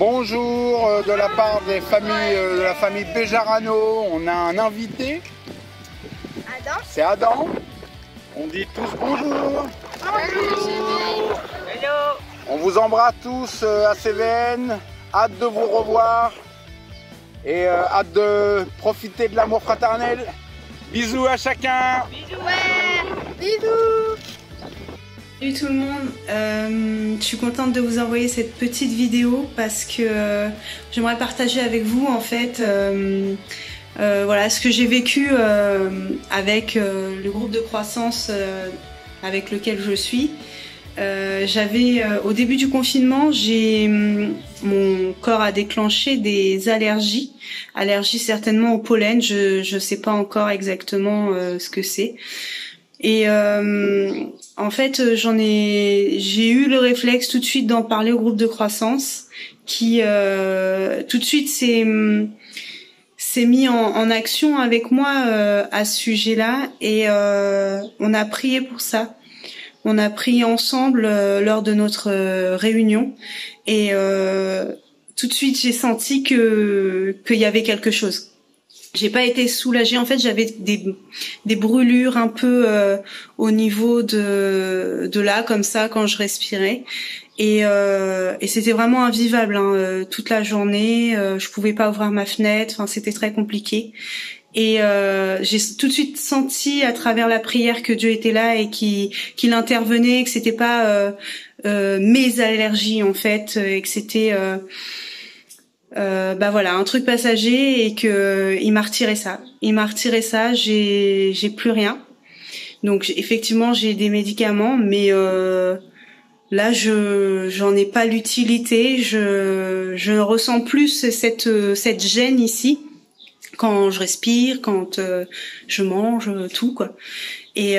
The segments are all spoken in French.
Bonjour de la part des familles, de la famille Bejarano. On a un invité. Adam. C'est Adam. On dit tous bonjour. Bonjour. Hello. On vous embrasse tous à Cévennes. Hâte de vous revoir. Et hâte de profiter de l'amour fraternel. Bisous à chacun. Bisous. Ouais. Bisous. Salut tout le monde, je suis contente de vous envoyer cette petite vidéo parce que j'aimerais partager avec vous en fait voilà, ce que j'ai vécu avec le groupe de croissance avec lequel je suis. J'avais au début du confinement, mon corps a déclenché des allergies certainement au pollen, je sais pas encore exactement ce que c'est. Et en fait, j'ai eu le réflexe tout de suite d'en parler au groupe de croissance, qui tout de suite s'est mis en action avec moi à ce sujet-là, et on a prié pour ça. On a prié ensemble lors de notre réunion, et tout de suite j'ai senti qu'il y avait quelque chose. J'ai pas été soulagée. En fait, j'avais des brûlures un peu au niveau de là, comme ça, quand je respirais. Et c'était vraiment invivable toute la journée. Je pouvais pas ouvrir ma fenêtre. Enfin, c'était très compliqué. Et j'ai tout de suite senti à travers la prière que Dieu était là et qu'il intervenait, que c'était pas mes allergies en fait, et que c'était bah voilà, un truc passager, et que il m'a retiré ça. J'ai plus rien. Donc effectivement, j'ai des médicaments, mais là j'en ai pas l'utilité. Je ressens plus cette gêne ici quand je respire, quand je mange, tout quoi. Et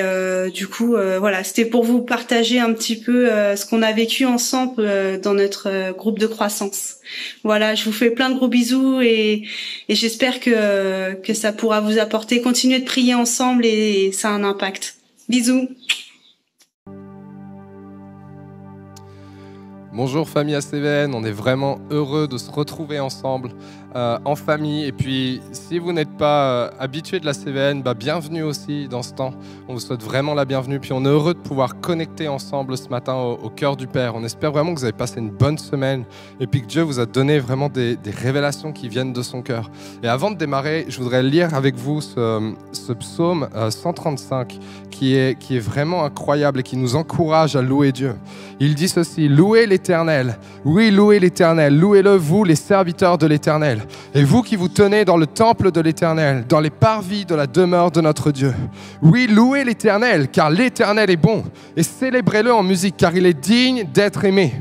du coup, voilà, c'était pour vous partager un petit peu ce qu'on a vécu ensemble dans notre groupe de croissance. Voilà, je vous fais plein de gros bisous, et j'espère que ça pourra vous apporter. Continuez de prier ensemble, et ça a un impact. Bisous. Bonjour famille à Cévennes, on est vraiment heureux de se retrouver ensemble en famille. Et puis si vous n'êtes pas habitué de la Cévennes, bienvenue aussi dans ce temps. On vous souhaite vraiment la bienvenue. Puis on est heureux de pouvoir connecter ensemble ce matin au cœur du Père. On espère vraiment que vous avez passé une bonne semaine et puis que Dieu vous a donné vraiment des révélations qui viennent de son cœur. Et avant de démarrer, je voudrais lire avec vous ce psaume 135 qui est vraiment incroyable et qui nous encourage à louer Dieu. Il dit ceci: louez l'Éternel, oui, louez l'Éternel, louez-le vous les serviteurs de l'Éternel, et vous qui vous tenez dans le temple de l'Éternel, dans les parvis de la demeure de notre Dieu. Oui, louez l'Éternel, car l'Éternel est bon, et célébrez-le en musique, car il est digne d'être aimé.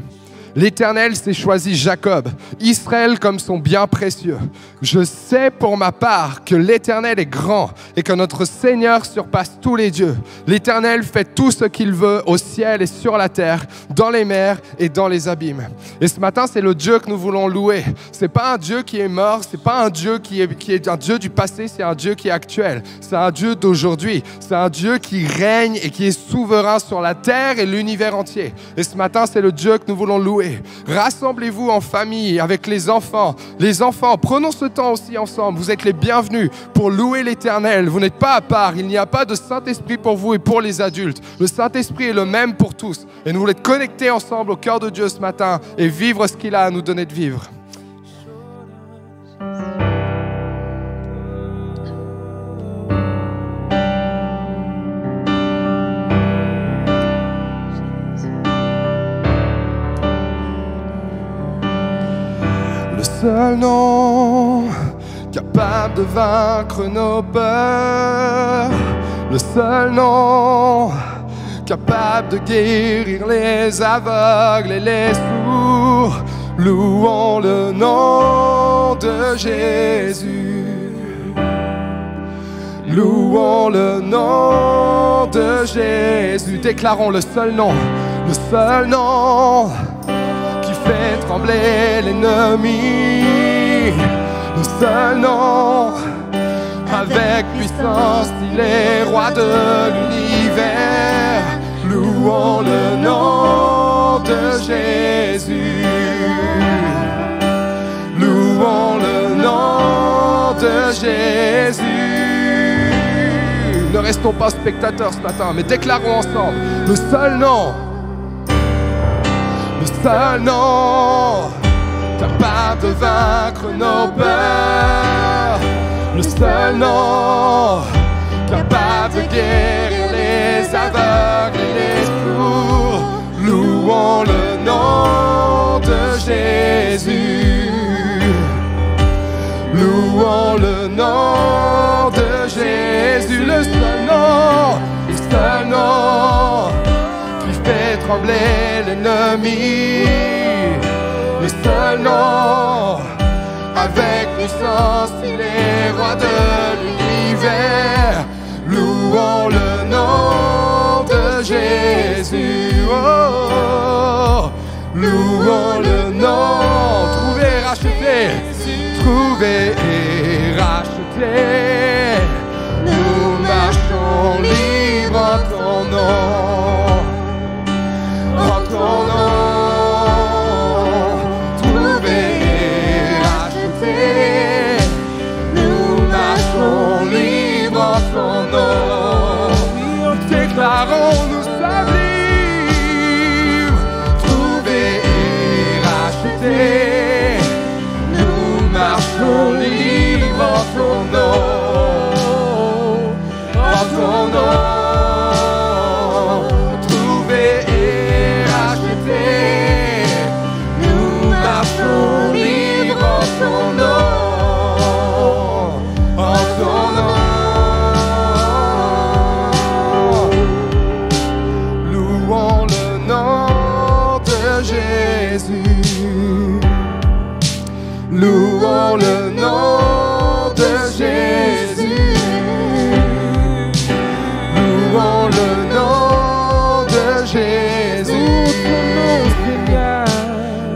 L'Éternel s'est choisi Jacob, Israël comme son bien précieux. Je sais pour ma part que l'Éternel est grand et que notre Seigneur surpasse tous les dieux. L'Éternel fait tout ce qu'il veut au ciel et sur la terre, dans les mers et dans les abîmes. Et ce matin, c'est le Dieu que nous voulons louer. C'est pas un Dieu qui est mort, c'est pas un Dieu qui est un Dieu du passé, c'est un Dieu qui est actuel. C'est un Dieu d'aujourd'hui. C'est un Dieu qui règne et qui est souverain sur la terre et l'univers entier. Et ce matin, c'est le Dieu que nous voulons louer. Rassemblez-vous en famille avec les enfants. Les enfants, prenons ce temps aussi ensemble. Vous êtes les bienvenus pour louer l'Éternel. Vous n'êtes pas à part. Il n'y a pas de Saint-Esprit pour vous et pour les adultes. Le Saint-Esprit est le même pour tous. Et nous voulons être connectés ensemble au cœur de Dieu ce matin et vivre ce qu'il a à nous donner de vivre. Seul nom capable de vaincre nos peurs, le seul nom capable de guérir les aveugles et les sourds. Louons le nom de Jésus. Louons le nom de Jésus. Déclarons le seul nom fait trembler l'ennemi, le seul nom, avec puissance, il est roi de l'univers. Louons le nom de Jésus. louons le nom de Jésus. Ne restons pas spectateurs ce matin, mais déclarons ensemble le seul nom capable de vaincre nos peurs, le seul nom capable de guérir les aveugles et les sourds. Louons le nom de Jésus. Louons le nom de Jésus, le seul nom qui fait trembler l'ennemi, le seul nom avec puissance, il est roi de l'univers. Louons le nom de Jésus. Oh, louons le nom. Trouver, racheter, trouver et racheter. Nous marchons libres en ton nom, en ton nom. Trouver et racheter. Nous marchons libres en ton nom. Nous déclarons, nous sommes libres. Trouver et racheter. Nous marchons libres en ton nom. En ton nom, trouver et racheter. Nous marchons libres en ton nom. En ton nom. Louons le nom de Jésus. Louons le nom de Jésus. Louons le nom de Jésus.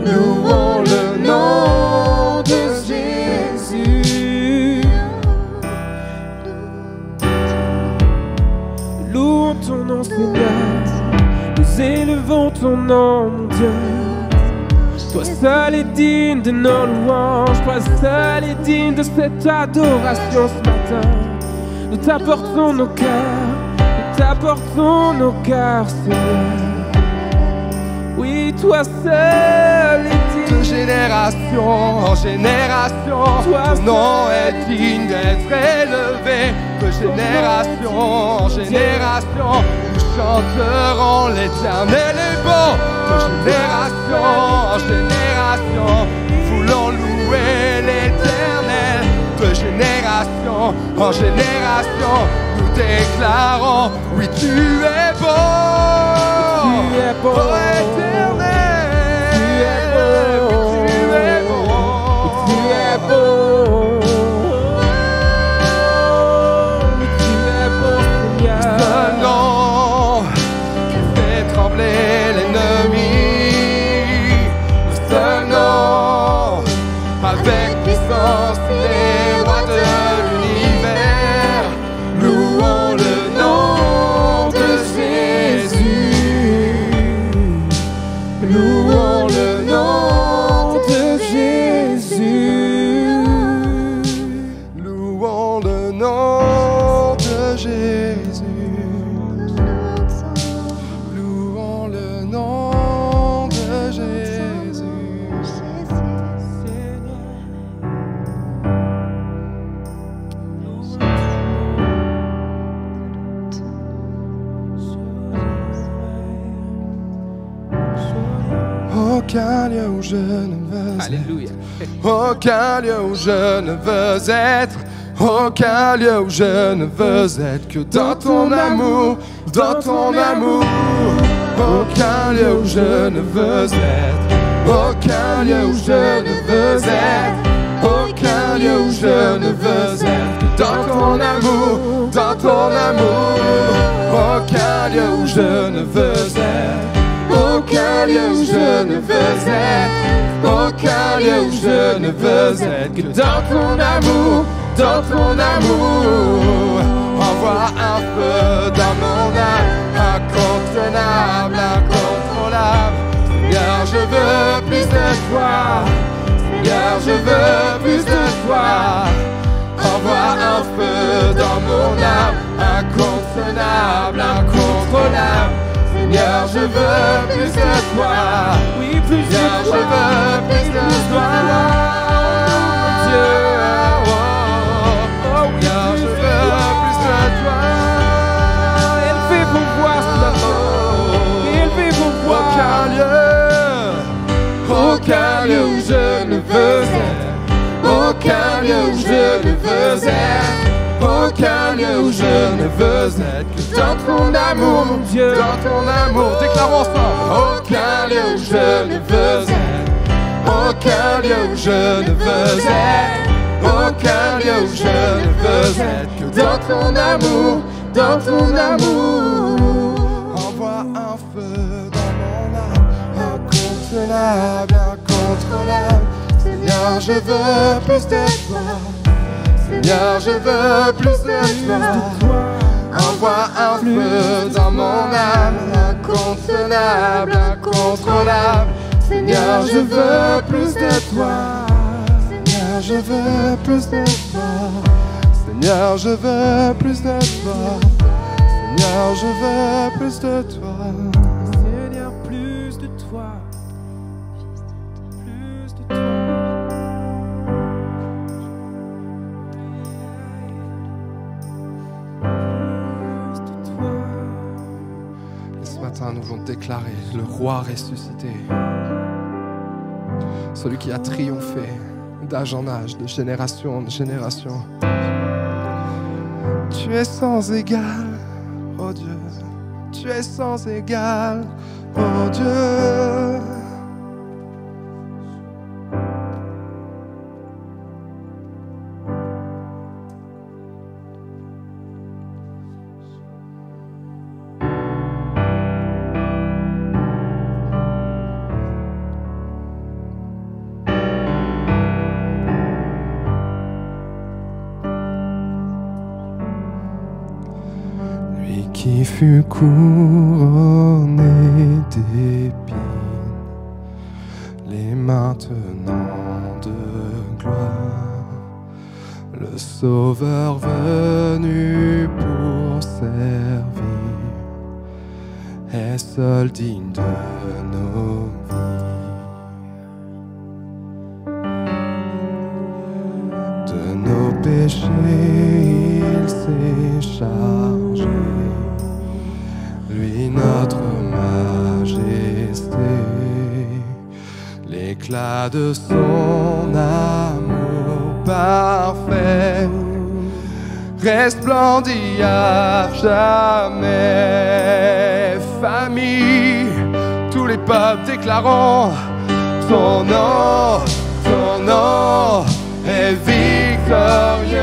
Louons le nom de Jésus. Louons ton nom, Seigneur. Nous élevons ton nom, mon Dieu. Toi seul est digne de nos louanges. Toi seul est digne de cette adoration ce matin. Nous t'apportons nos cœurs. Nous t'apportons nos cœurs, Seigneur. Oui, toi seul est digne. De génération en génération, ton nom est digne d'être élevé. De génération en génération, nous chanterons l'Éternel est bon. De génération en génération, nous voulons louer l'Éternel. De génération en génération, nous déclarons, oui tu es bon. Tu es bon. Oh Éternel. Avec puissance, les rois de l'univers, louons le nom de Jésus. Louons le nom de Jésus. Louons le nom de Jésus. Louons le nom de Jésus. Aucun lieu où je ne veux Alléluia. Aucun lieu où je ne veux être. Aucun lieu où je ne veux être que dans ton amour, dans ton amour. Aucun lieu où je ne veux être. Aucun lieu où je ne veux être. Aucun lieu où je ne veux être que dans ton amour, dans ton amour. Aucun lieu où je ne veux être. Aucun lieu où je ne veux être. Aucun lieu où je ne veux être que dans ton amour, dans ton amour. Envoie un feu dans mon âme, incontenable, incontrôlable. Seigneur, je veux plus de toi. Seigneur, Seigneur, je veux plus de toi. Envoie un feu dans mon âme, incontenable, incontrôlable. Seigneur, je veux plus de toi. Oui, plus de Seigneur, je toi. veux plus de toi. Dieu, oh, oh, Oh oui, Seigneur, je plus veux de plus de toi. Élevé pour voir ce matin. Élevé pour voir. Aucun lieu où je ne veux être. Aucun lieu où je ne veux être. Aucun lieu où je ne veux être que dans ton amour, mon Dieu, dans ton amour. Déclarons ensemble. Aucun lieu où je ne veux être. Aucun lieu où je ne veux être. Aucun lieu où je ne veux être que dans ton amour, dans ton amour. Envoie un feu dans mon âme, incontenable, incontrôlable. Seigneur, je veux plus de toi. Seigneur, je veux plus de toi. Envoie un feu dans mon âme, incontenable, incontrôlable. Seigneur, je veux plus de toi. Seigneur, je veux plus de toi. Seigneur, je veux plus de toi. Seigneur, je veux plus de toi. Seigneur, plus de toi. Plus de toi. Plus de toi. Et ce matin, nous voulons déclarer le roi ressuscité. Celui qui a triomphé d'âge en âge, de génération en génération. Tu es sans égal, oh Dieu. Tu es sans égal, oh Dieu. Qui fut couronné d'épines, les maintenant de gloire, le Sauveur venu pour servir, est seul digne de nos vies. De nos péchés, il s'est chargé. Lui, notre majesté, l'éclat de son amour parfait resplendit à jamais. Famille, tous les peuples déclarons ton nom est victorieux.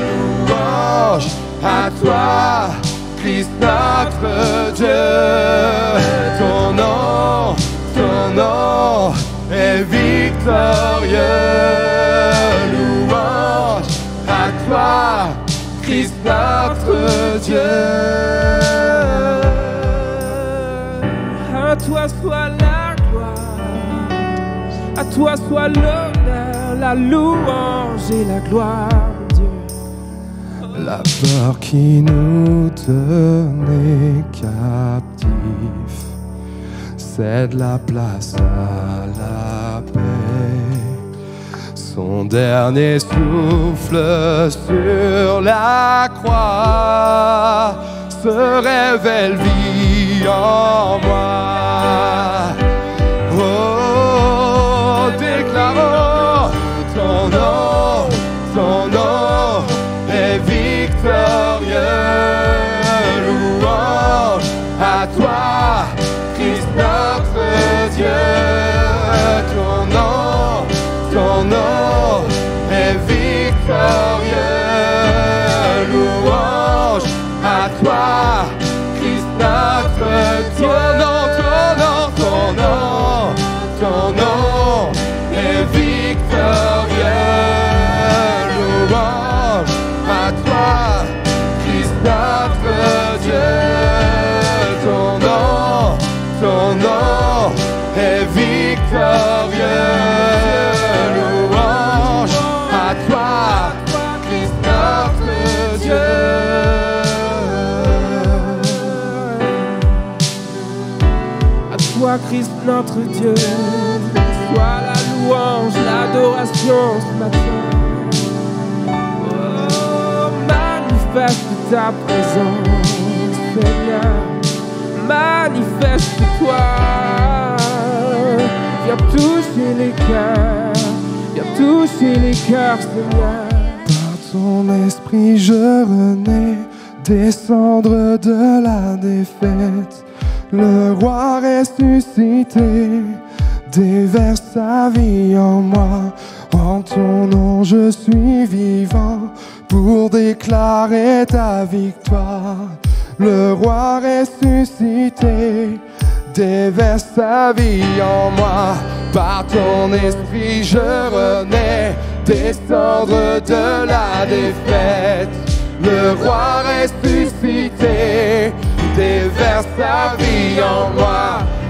Louange à toi, Christ notre Dieu. Ton nom est victorieux. Louange à toi, Christ notre Dieu. À toi soit la gloire, à toi soit l'honneur, la louange et la gloire, mon Dieu. La peur qui nous tenait captifs cède la place à la paix. Son dernier souffle sur la croix se révèle vie en moi. Oh, déclarons ton nom est victorieux. Louange à toi, Christ notre Dieu. Ton nom est victorieux. Louange à toi, Christ notre Dieu. Ton nom est victorieux. Louange à toi, Christ notre Dieu. Ton nom est victorieux. toi, Christ notre Dieu. Sois la louange, l'adoration ce matin. Oh, manifeste ta présence, Seigneur. Manifeste-toi. Viens toucher les cœurs, viens toucher les cœurs, Seigneur. Par ton esprit je renais, descendre de la défaite. Le roi ressuscité déverse sa vie en moi. En ton nom je suis vivant pour déclarer ta victoire. Le roi ressuscité déverse sa vie en moi. Par ton esprit je renais, descendre de la défaite. Le roi ressuscité déverse sa vie en moi.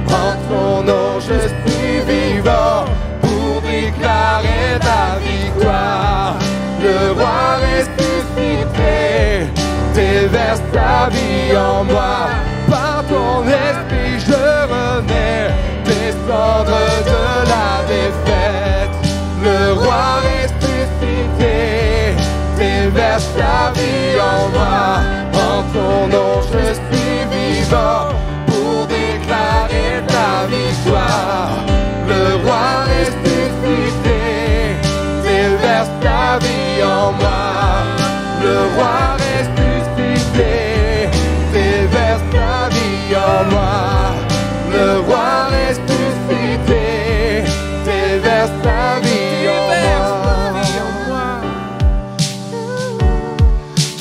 En ton nom je suis vivant pour déclarer ta victoire. Le roi ressuscité déverse ta vie en moi. Par ton esprit je renais, descendre de la défaite. Le roi ressuscité déverse ta vie en moi. En ton nom je suis vivant pour déclarer ta victoire. Le roi ressuscité déverse ta vie en moi. Le roi ressuscité déverse ta vie en moi. Le roi ressuscité déverse ta vie en moi.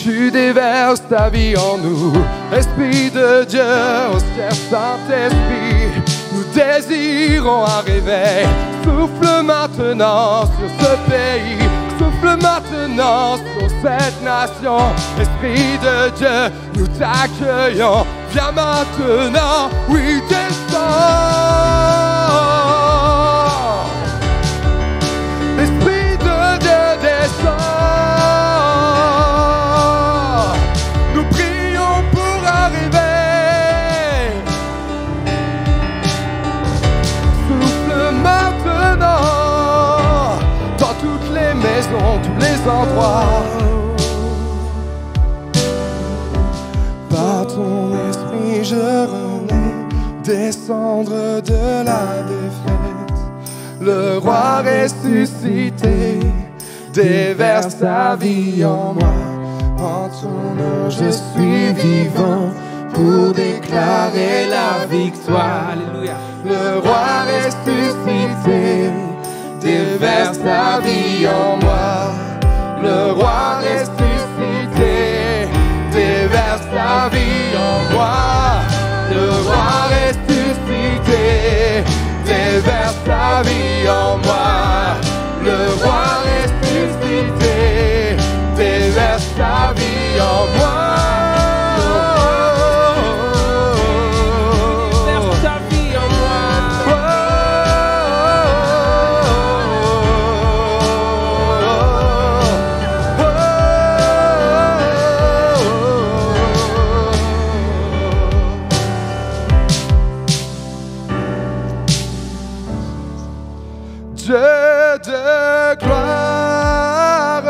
Tu déverses ta vie en nous, Esprit de Dieu, ô cher Saint-Esprit. Nous désirons un réveil. Souffle maintenant sur ce pays, souffle maintenant sur cette nation. Esprit de Dieu, nous t'accueillons. Viens maintenant, oui, descends. Esprit de Dieu, descends. Nous prions pour arriver. Souffle maintenant dans toutes les maisons, tous les endroits. Par ton esprit je renais, descendre de la défaite. Le roi ressuscité déverse sa vie en moi. En ton nom je suis vivant pour déclarer la victoire. Alléluia. Le roi ressuscité déverse sa vie en moi. Le roi ressuscité déverse sa vie en moi. Le roi ressuscité déverse sa vie en moi. Le roi ressuscité déverse sa vie en moi. Déverse ta vie en moi. Dieu de gloire,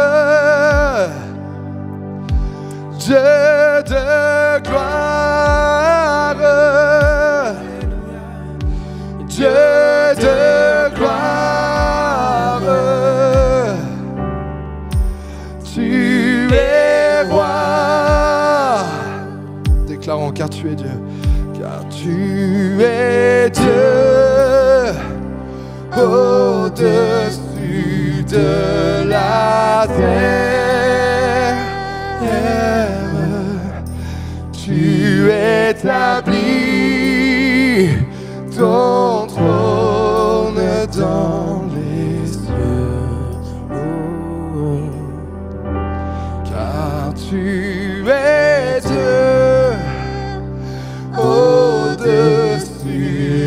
Dieu de gloire, Dieu de gloire, tu es roi. Déclarons car tu es Dieu, car tu es Dieu. Au-dessus de la terre, tu établis ton trône dans les cieux. Car tu es Dieu au-dessus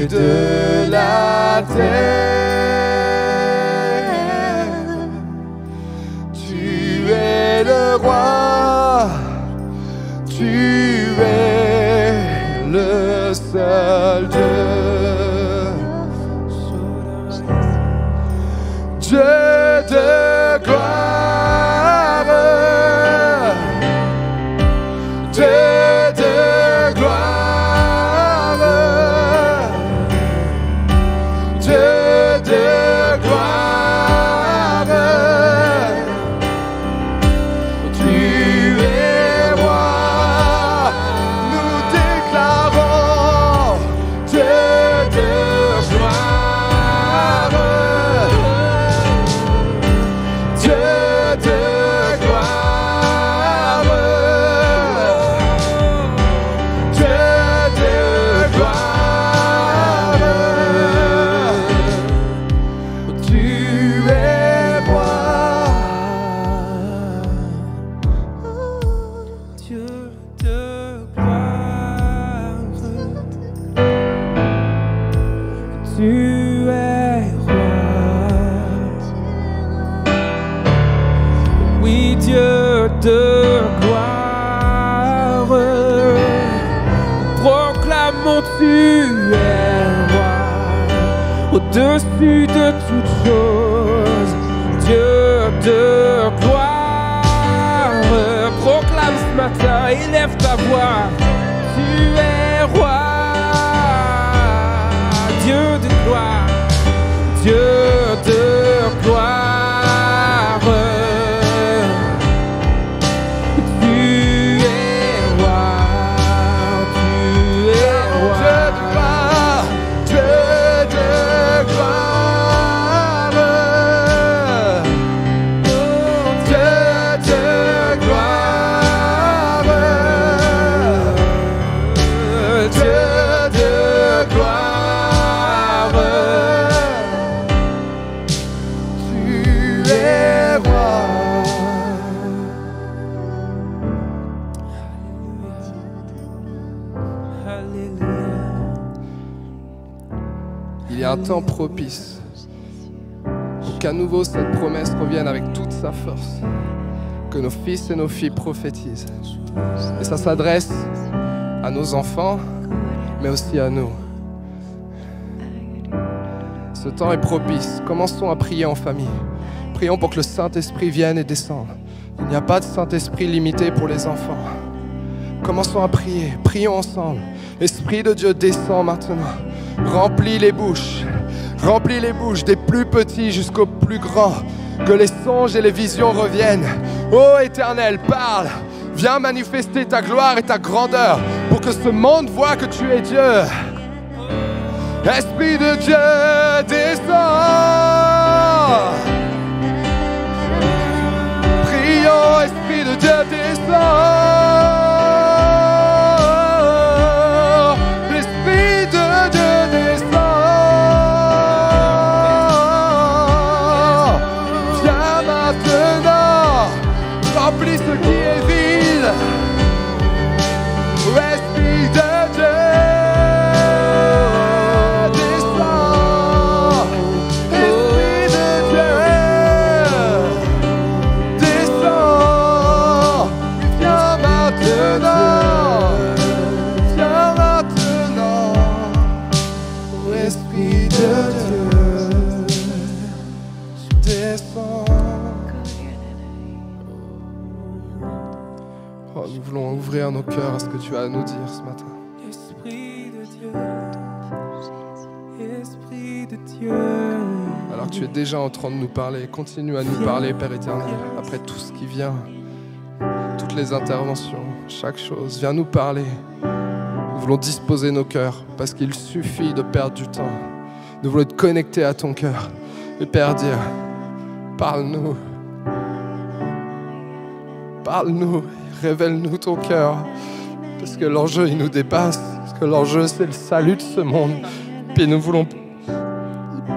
de la terre. Le roi, tu es le seul Dieu. de gloire, Dieu de gloire, tu es roi, Dieu de gloire, tu es roi. Oui, Dieu de gloire, proclamons tu es roi, au-dessus de toutes choses, Dieu de gloire, proclame ce matin, élève ta voix, tu es roi, Dieu de gloire, Dieu de gloire. Il y a un temps propice pour qu'à nouveau cette promesse revienne avec toute sa force, que nos fils et nos filles prophétisent. Et ça s'adresse à nos enfants, mais aussi à nous. Ce temps est propice. Commençons à prier en famille. Prions pour que le Saint-Esprit vienne et descende. Il n'y a pas de Saint-Esprit limité pour les enfants. Commençons à prier. Prions ensemble. L'Esprit de Dieu descend maintenant. Remplis les bouches des plus petits jusqu'aux plus grands. Que les songes et les visions reviennent. Ô Éternel, parle. Viens manifester ta gloire et ta grandeur pour que ce monde voit que tu es Dieu. Esprit de Dieu, descends. Prions, Esprit de Dieu, descends. L'Esprit de Dieu descend. Viens maintenant, remplis ce qui est vide. Esprit de Dieu. Oh, nous voulons ouvrir nos cœurs à ce que tu as à nous dire ce matin. Esprit de Dieu, Esprit de Dieu. Alors que tu es déjà en train de nous parler, continue à nous parler, Père éternel, après tout ce qui vient, toutes les interventions, chaque chose, viens nous parler. Nous voulons disposer nos cœurs parce qu'il suffit de perdre du temps. Nous voulons être connectés à ton cœur. Et Père, dire, parle-nous. Parle-nous, révèle-nous ton cœur. Parce que l'enjeu, il nous dépasse. Parce que l'enjeu, c'est le salut de ce monde. Puis nous voulons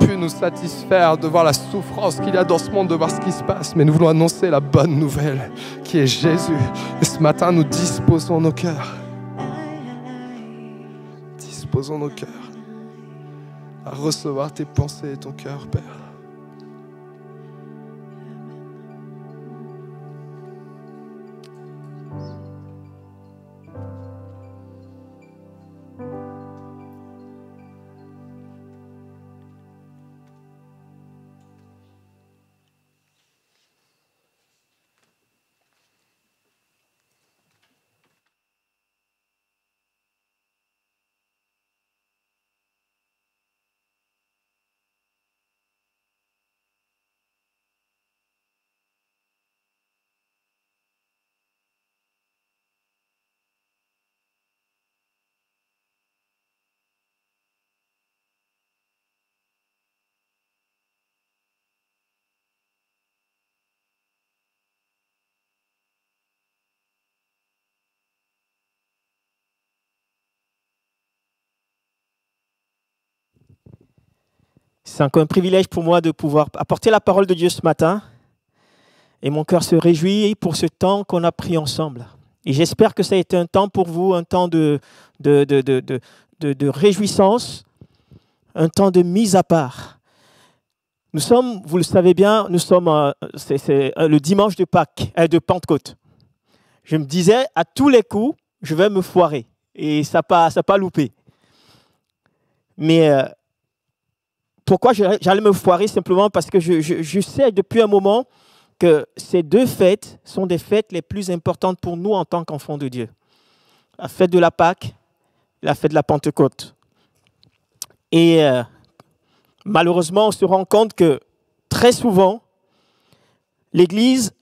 plus nous satisfaire de voir la souffrance qu'il y a dans ce monde, de voir ce qui se passe. Mais nous voulons annoncer la bonne nouvelle, qui est Jésus. Et ce matin, nous disposons nos cœurs. Disposons nos cœurs à recevoir tes pensées et ton cœur, Père. C'est encore un privilège pour moi de pouvoir apporter la parole de Dieu ce matin. Et mon cœur se réjouit pour ce temps qu'on a pris ensemble. Et j'espère que ça a été un temps pour vous, un temps de réjouissance, un temps de mise à part. Nous sommes, vous le savez bien, nous sommes c'est le dimanche de Pâques, de Pentecôte. Je me disais, à tous les coups, je vais me foirer. Et ça n'a pas loupé. Mais pourquoi j'allais me foirer? Simplement parce que je sais depuis un moment que ces deux fêtes sont des fêtes les plus importantes pour nous en tant qu'enfants de Dieu. La fête de la Pâques, la fête de la Pentecôte. Et malheureusement, on se rend compte que très souvent, l'Église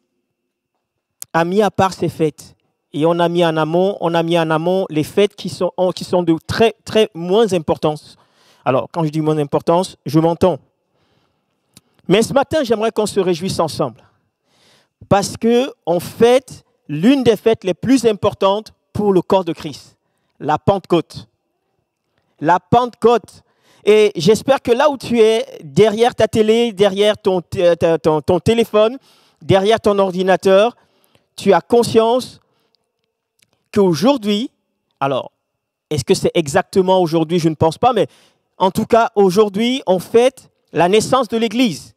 a mis à part ces fêtes. Et on a mis en amont les fêtes qui sont de très, très moins importance. Alors, quand je dis moins importance, je m'entends. Mais ce matin, j'aimerais qu'on se réjouisse ensemble. Parce qu'on fête l'une des fêtes les plus importantes pour le corps de Christ, la Pentecôte. La Pentecôte. Et j'espère que là où tu es, derrière ta télé, derrière ton téléphone, derrière ton ordinateur, tu as conscience qu'aujourd'hui, alors, est-ce que c'est exactement aujourd'hui? Je ne pense pas, mais en tout cas, aujourd'hui, on fête la naissance de l'Église.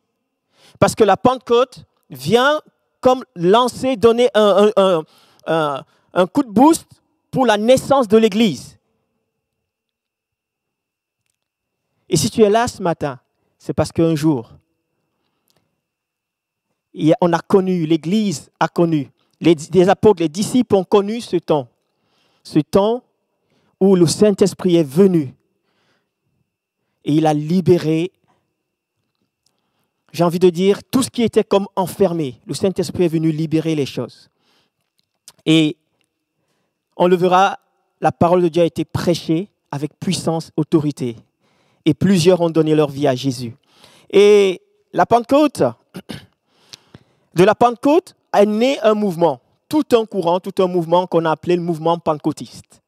Parce que la Pentecôte vient comme lancer, donner un coup de boost pour la naissance de l'Église. Et si tu es là ce matin, c'est parce qu'un jour, on a connu, l'Église a connu, les apôtres, les disciples ont connu ce temps où le Saint-Esprit est venu et il a libéré, j'ai envie de dire, tout ce qui était comme enfermé. Le Saint-Esprit est venu libérer les choses. Et on le verra, la parole de Dieu a été prêchée avec puissance, autorité. Et plusieurs ont donné leur vie à Jésus. Et la Pentecôte, de la Pentecôte est né un mouvement, tout un courant, tout un mouvement qu'on a appelé le mouvement pentecôtiste.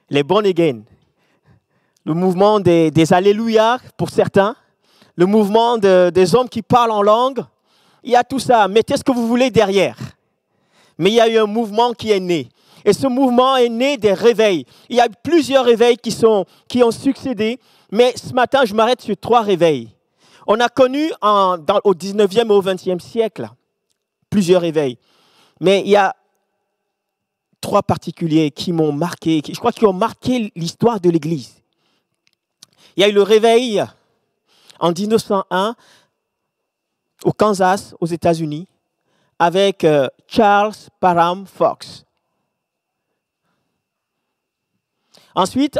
Les born again, le mouvement des alléluia pour certains, le mouvement des hommes qui parlent en langue. Il y a tout ça, mettez ce que vous voulez derrière. Mais il y a eu un mouvement qui est né. Et ce mouvement est né des réveils. Il y a plusieurs réveils qui ont succédé, mais ce matin, je m'arrête sur 3 réveils. On a connu au 19e et au 20e siècle plusieurs réveils. Mais il y a 3 particuliers qui m'ont marqué, je crois qu'ils ont marqué l'histoire de l'Église. Il y a eu le réveil en 1901 au Kansas, aux États-Unis, avec Charles Parham Fox. Ensuite,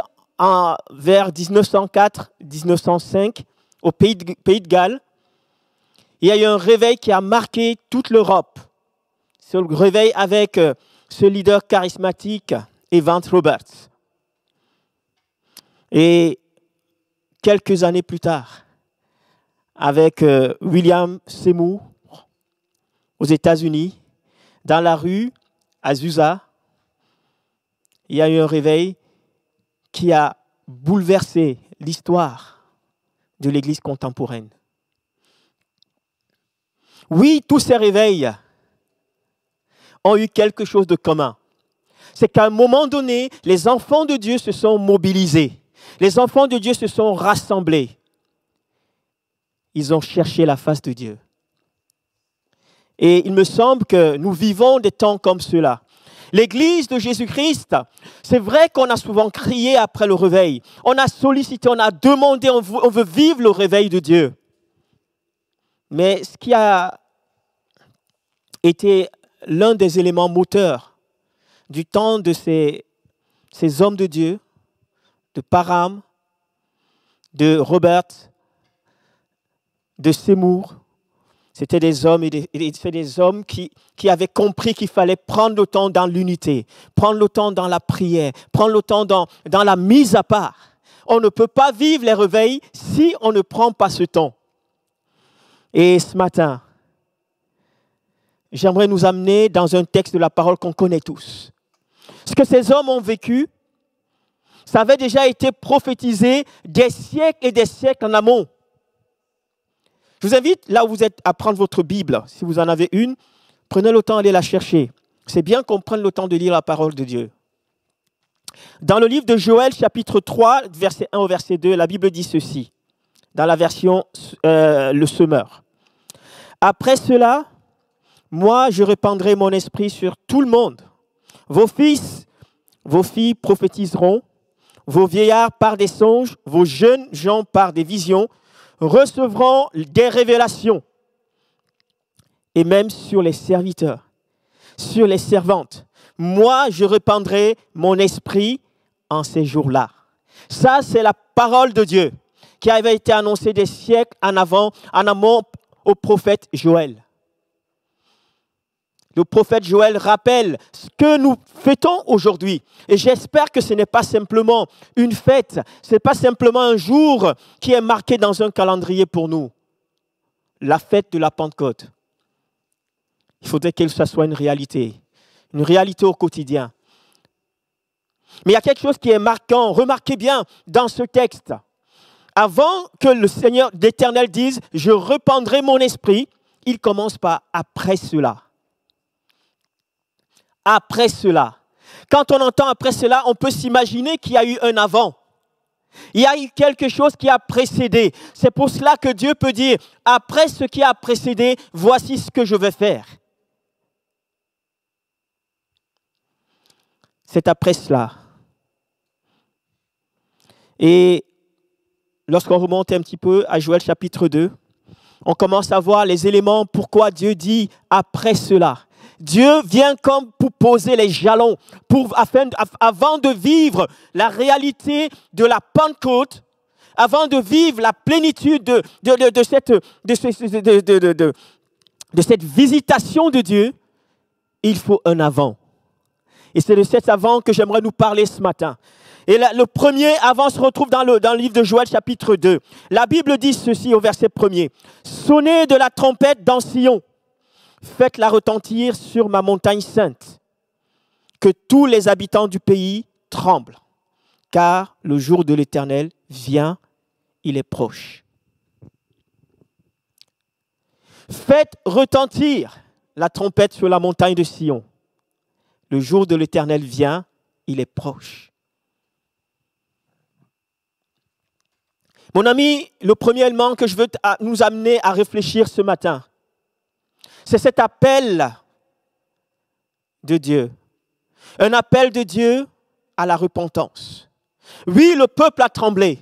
vers 1904-1905, au Pays de Galles, il y a eu un réveil qui a marqué toute l'Europe. C'est le réveil avec ce leader charismatique, Evans Roberts. Et quelques années plus tard, avec William Seymour, aux États-Unis, dans la rue Azusa, il y a eu un réveil qui a bouleversé l'histoire de l'Église contemporaine. Oui, tous ces réveils ont eu quelque chose de commun. C'est qu'à un moment donné, les enfants de Dieu se sont mobilisés. Les enfants de Dieu se sont rassemblés. Ils ont cherché la face de Dieu. Et il me semble que nous vivons des temps comme cela. L'Église de Jésus-Christ, c'est vrai qu'on a souvent crié après le réveil. On a sollicité, on a demandé, on veut vivre le réveil de Dieu. Mais ce qui a été l'un des éléments moteurs du temps de ces hommes de Dieu, de Parham, de Robert, de Seymour, c'était des hommes qui avaient compris qu'il fallait prendre le temps dans l'unité, prendre le temps dans la prière, prendre le temps dans la mise à part. On ne peut pas vivre les réveils si on ne prend pas ce temps. Et ce matin, j'aimerais nous amener dans un texte de la parole qu'on connaît tous. Ce que ces hommes ont vécu, Ça avait déjà été prophétisé des siècles et des siècles en amont. Je vous invite, là où vous êtes, à prendre votre Bible. Si vous en avez une, prenez le temps d'aller la chercher. C'est bien qu'on prenne le temps de lire la parole de Dieu. Dans le livre de Joël, chapitre 3, verset 1 au verset 2, la Bible dit ceci, dans la version Le Semeur. « Après cela, moi, je répandrai mon esprit sur tout le monde. Vos fils, vos filles prophétiseront, vos vieillards par des songes, vos jeunes gens par des visions, recevront des révélations. Et même sur les serviteurs, sur les servantes. Moi, je répandrai mon esprit en ces jours-là. » Ça, c'est la parole de Dieu qui avait été annoncée des siècles en amont au prophète Joël. Le prophète Joël rappelle ce que nous fêtons aujourd'hui. Et j'espère que ce n'est pas simplement une fête, ce n'est pas simplement un jour qui est marqué dans un calendrier pour nous. La fête de la Pentecôte. Il faudrait que ça soit une réalité au quotidien. Mais il y a quelque chose qui est marquant, remarquez bien dans ce texte. Avant que le Seigneur d'Éternel dise « Je répandrai mon esprit », il commence par « après cela ». Après cela. Quand on entend après cela, on peut s'imaginer qu'il y a eu un avant. Il y a eu quelque chose qui a précédé. C'est pour cela que Dieu peut dire « Après ce qui a précédé, voici ce que je vais faire ». C'est après cela. Et lorsqu'on remonte un petit peu à Joël chapitre 2, on commence à voir les éléments pourquoi Dieu dit « après cela ». Dieu vient comme pour poser les jalons, avant de vivre la réalité de la Pentecôte, avant de vivre la plénitude de cette visitation de Dieu, il faut un avant. Et c'est de cet avant que j'aimerais nous parler ce matin. Et le premier avant se retrouve dans le livre de Joël chapitre 2. La Bible dit ceci au verset 1er. « Sonnez de la trompette dans Sion. Faites-la retentir sur ma montagne sainte, que tous les habitants du pays tremblent, car le jour de l'Éternel vient, il est proche. » Faites retentir la trompette sur la montagne de Sion. Le jour de l'Éternel vient, il est proche. Mon ami, le premier élément que je veux nous amener à réfléchir ce matin, c'est cet appel de Dieu. Un appel de Dieu à la repentance. Oui, le peuple a tremblé.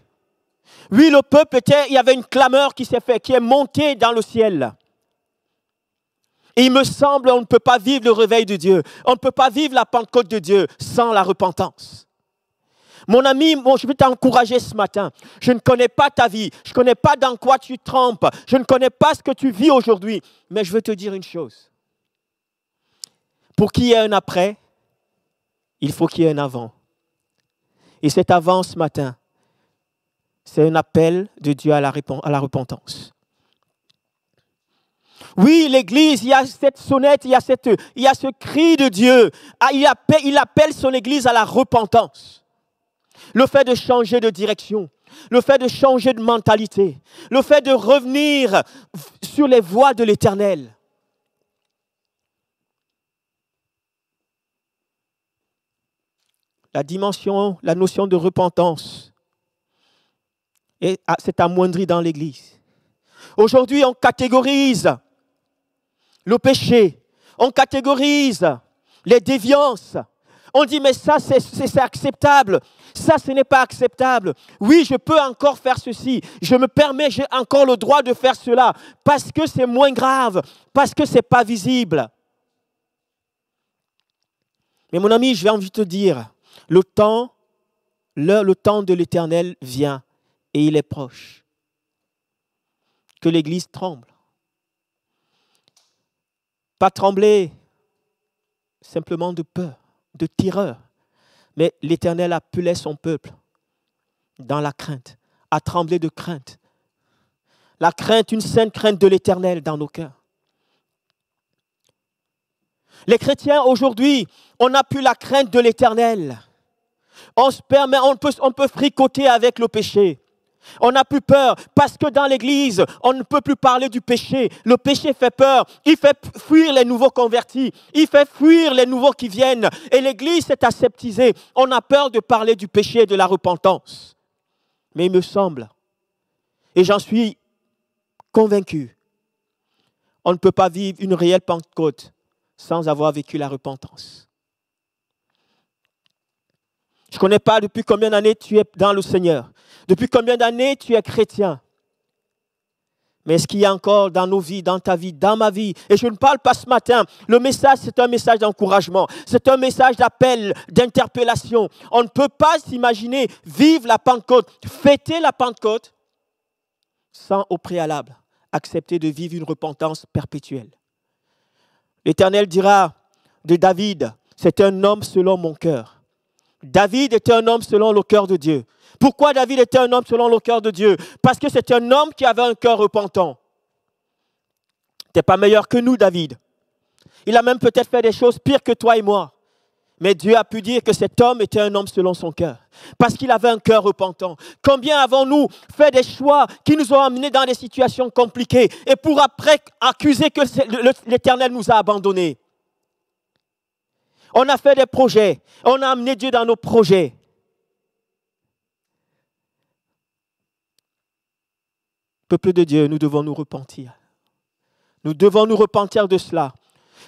Oui, le peuple il y avait une clameur qui s'est faite, qui est montée dans le ciel. Et il me semble qu'on ne peut pas vivre le réveil de Dieu. On ne peut pas vivre la Pentecôte de Dieu sans la repentance. Mon ami, je vais t'encourager ce matin. Je ne connais pas ta vie. Je ne connais pas dans quoi tu trempes. Je ne connais pas ce que tu vis aujourd'hui. Mais je veux te dire une chose. Pour qu'il y ait un après, il faut qu'il y ait un avant. Et cet avant ce matin, c'est un appel de Dieu à la repentance. Oui, l'Église, il y a cette sonnette, il y a ce cri de Dieu. Il appelle son Église à la repentance. Le fait de changer de direction, le fait de changer de mentalité, le fait de revenir sur les voies de l'Éternel. La notion de repentance s'est amoindrie dans l'Église. Aujourd'hui, on catégorise le péché, on catégorise les déviances. On dit, mais ça, c'est acceptable. Ça, ce n'est pas acceptable. Oui, je peux encore faire ceci. Je me permets, j'ai encore le droit de faire cela. Parce que c'est moins grave. Parce que ce n'est pas visible. Mais mon ami, je vais envie de te dire, le temps de l'Éternel vient et il est proche. Que l'Église tremble. Pas trembler simplement de peur, de terreur. Mais l'Éternel appelait son peuple dans la crainte, à trembler de crainte. La crainte, une sainte crainte de l'Éternel dans nos cœurs. Les chrétiens aujourd'hui, on n'a plus la crainte de l'Éternel. On se permet, on peut fricoter avec le péché. On n'a plus peur parce que dans l'église, on ne peut plus parler du péché. Le péché fait peur. Il fait fuir les nouveaux convertis. Il fait fuir les nouveaux qui viennent. Et l'église s'est aseptisée. On a peur de parler du péché et de la repentance. Mais il me semble, et j'en suis convaincu, on ne peut pas vivre une réelle Pentecôte sans avoir vécu la repentance. Je ne connais pas depuis combien d'années tu es dans le Seigneur. Depuis combien d'années tu es chrétien. Mais est-ce qu'il y a encore dans nos vies, dans ta vie, dans ma vie, et je ne parle pas ce matin, le message c'est un message d'encouragement, c'est un message d'appel, d'interpellation. On ne peut pas s'imaginer vivre la Pentecôte, fêter la Pentecôte, sans au préalable accepter de vivre une repentance perpétuelle. L'Éternel dira de David, c'est un homme selon mon cœur. David était un homme selon le cœur de Dieu. Pourquoi David était un homme selon le cœur de Dieu? Parce que c'est un homme qui avait un cœur repentant. Tu n'es pas meilleur que nous, David. Il a même peut-être fait des choses pires que toi et moi. Mais Dieu a pu dire que cet homme était un homme selon son cœur. Parce qu'il avait un cœur repentant. Combien avons-nous fait des choix qui nous ont amenés dans des situations compliquées et pour après accuser que l'Éternel nous a abandonnés? On a fait des projets. On a amené Dieu dans nos projets. Peuple de Dieu, nous devons nous repentir. Nous devons nous repentir de cela.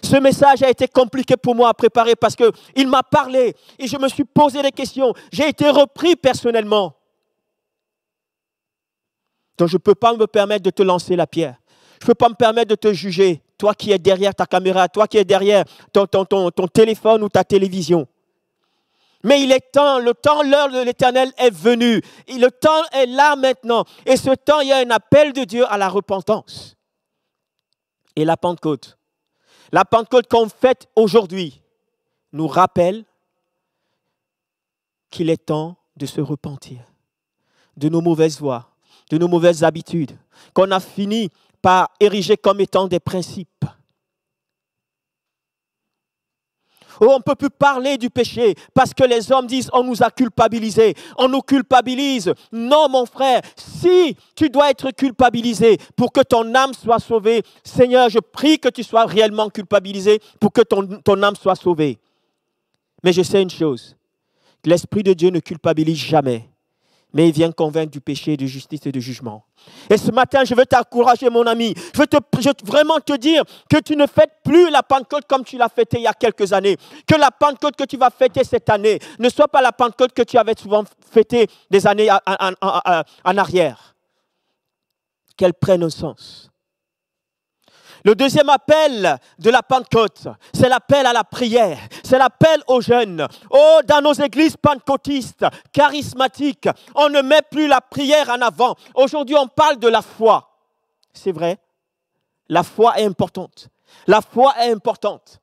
Ce message a été compliqué pour moi à préparer parce qu'il m'a parlé et je me suis posé des questions. J'ai été repris personnellement. Donc je ne peux pas me permettre de te lancer la pierre. Je ne peux pas me permettre de te juger. Toi qui es derrière ta caméra, toi qui es derrière ton téléphone ou ta télévision. Mais il est temps, l'heure de l'Éternel est venue. Et le temps est là maintenant. Et ce temps, il y a un appel de Dieu à la repentance. Et la Pentecôte qu'on fête aujourd'hui nous rappelle qu'il est temps de se repentir de nos mauvaises voies, de nos mauvaises habitudes, qu'on a fini par ériger comme étant des principes. Oh, on ne peut plus parler du péché parce que les hommes disent on nous a culpabilisés, on nous culpabilise. Non, mon frère, si tu dois être culpabilisé pour que ton âme soit sauvée, Seigneur, je prie que tu sois réellement culpabilisé pour que ton âme soit sauvée. Mais je sais une chose, l'Esprit de Dieu ne culpabilise jamais, mais il vient convaincre du péché, de justice et de jugement. Et ce matin, je veux t'encourager, mon ami. Je veux vraiment te dire que tu ne fêtes plus la Pentecôte comme tu l'as fêtée il y a quelques années. Que la Pentecôte que tu vas fêter cette année ne soit pas la Pentecôte que tu avais souvent fêtée des années en arrière. Qu'elle prenne un sens. Le deuxième appel de la Pentecôte, c'est l'appel à la prière, c'est l'appel aux jeunes. Oh, dans nos églises pentecôtistes, charismatiques, on ne met plus la prière en avant. Aujourd'hui, on parle de la foi. C'est vrai, la foi est importante. La foi est importante.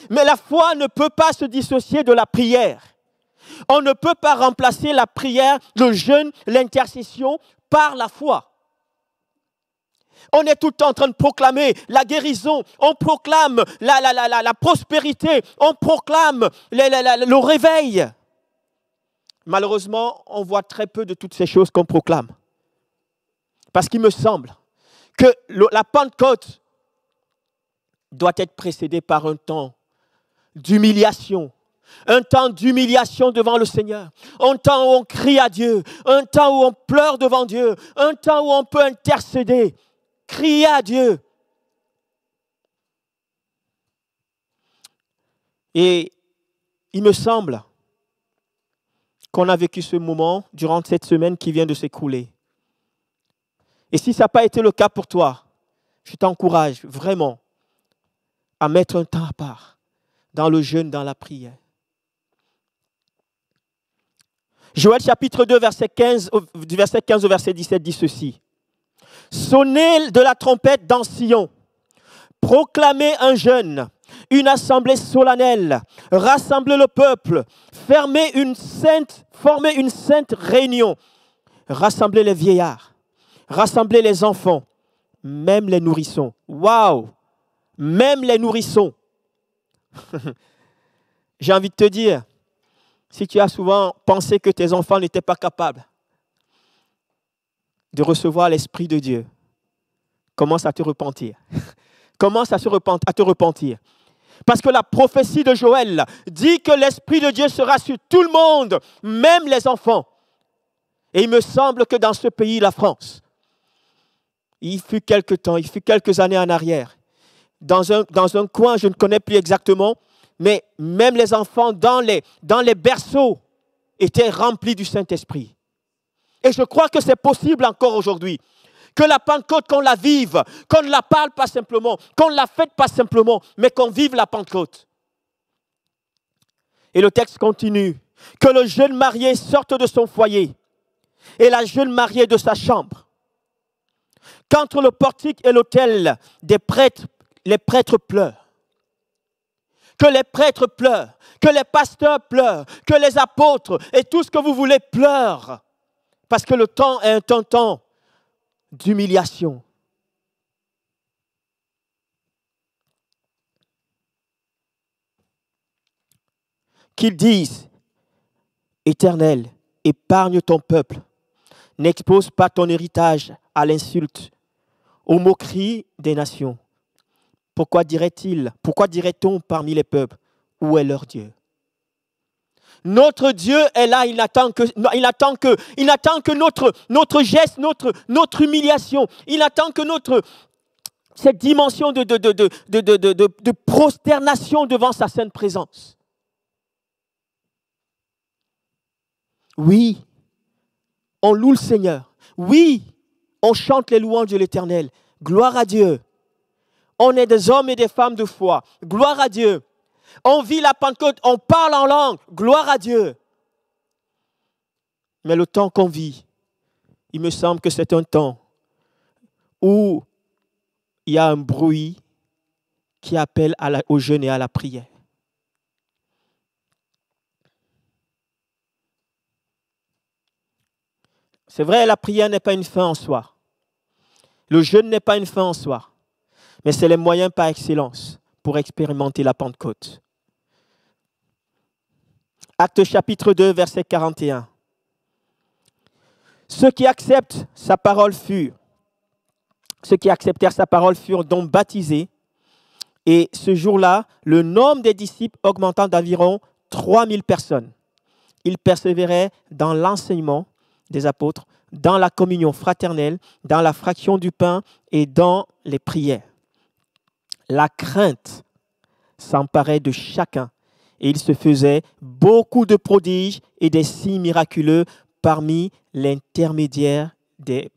Mais la foi ne peut pas se dissocier de la prière. On ne peut pas remplacer la prière, le jeûne, l'intercession par la foi. On est tout le temps en train de proclamer la guérison, on proclame la prospérité, on proclame le réveil. Malheureusement, on voit très peu de toutes ces choses qu'on proclame. Parce qu'il me semble que la Pentecôte doit être précédée par un temps d'humiliation. Un temps d'humiliation devant le Seigneur. Un temps où on crie à Dieu. Un temps où on pleure devant Dieu. Un temps où on peut intercéder. Crier à Dieu. Et il me semble qu'on a vécu ce moment durant cette semaine qui vient de s'écrouler. Et si ça n'a pas été le cas pour toi, je t'encourage vraiment à mettre un temps à part dans le jeûne, dans la prière. Joël chapitre 2, verset 15 au verset 17 dit ceci. Sonnez de la trompette dans Sion, proclamez un jeûne, une assemblée solennelle, rassemblez le peuple, formez une sainte réunion, rassemblez les vieillards, rassemblez les enfants, même les nourrissons. Waouh! Même les nourrissons. J'ai envie de te dire, Si tu as souvent pensé que tes enfants n'étaient pas capables de recevoir l'Esprit de Dieu, commence à te repentir. Commence à te repentir. Parce que la prophétie de Joël dit que l'Esprit de Dieu sera sur tout le monde, même les enfants. Et il me semble que dans ce pays, la France, il fut quelques années en arrière, dans un coin, je ne connais plus exactement, mais même les enfants dans les berceaux étaient remplis du Saint-Esprit. Et je crois que c'est possible encore aujourd'hui. Que la Pentecôte, qu'on la vive, qu'on ne la parle pas simplement, qu'on ne la fête pas simplement, mais qu'on vive la Pentecôte. Et le texte continue. Que le jeune marié sorte de son foyer et la jeune mariée de sa chambre. Qu'entre le portique et l'autel des prêtres, les prêtres pleurent. Que les prêtres pleurent, que les pasteurs pleurent, que les apôtres et tout ce que vous voulez pleurent. Parce que le temps est un temps d'humiliation. Qu'ils disent, Éternel, épargne ton peuple, n'expose pas ton héritage à l'insulte, aux moqueries des nations. Pourquoi dirait-on parmi les peuples, où est leur Dieu? Notre Dieu est là, il attend que notre geste, notre humiliation, il attend que cette dimension de prosternation devant sa sainte présence. Oui, on loue le Seigneur. Oui, on chante les louanges de l'Éternel. Gloire à Dieu. On est des hommes et des femmes de foi. Gloire à Dieu. On vit la Pentecôte, on parle en langue. Gloire à Dieu. Mais le temps qu'on vit, il me semble que c'est un temps où il y a un bruit qui appelle au jeûne et à la prière. C'est vrai, la prière n'est pas une fin en soi. Le jeûne n'est pas une fin en soi. Mais c'est les moyens par excellence pour expérimenter la Pentecôte. Actes chapitre 2, verset 41. Ceux qui acceptèrent sa parole furent donc baptisés. Et ce jour-là, le nombre des disciples augmentant d'environ 3000 personnes. Ils persévéraient dans l'enseignement des apôtres, dans la communion fraternelle, dans la fraction du pain et dans les prières. La crainte s'emparait de chacun et il se faisait beaucoup de prodiges et des signes miraculeux par l'intermédiaire des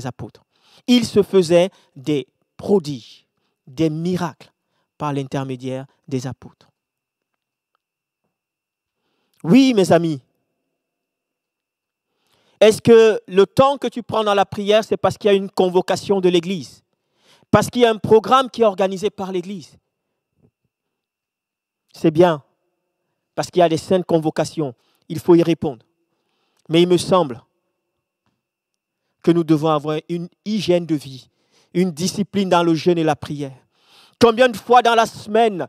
apôtres. Il se faisait des prodiges, des miracles par l'intermédiaire des apôtres. Oui, mes amis. Est-ce que le temps que tu prends dans la prière, c'est parce qu'il y a une convocation de l'Église? Parce qu'il y a un programme qui est organisé par l'Église? C'est bien, parce qu'il y a des saintes convocations. Il faut y répondre. Mais il me semble que nous devons avoir une hygiène de vie, une discipline dans le jeûne et la prière. Combien de fois dans la semaine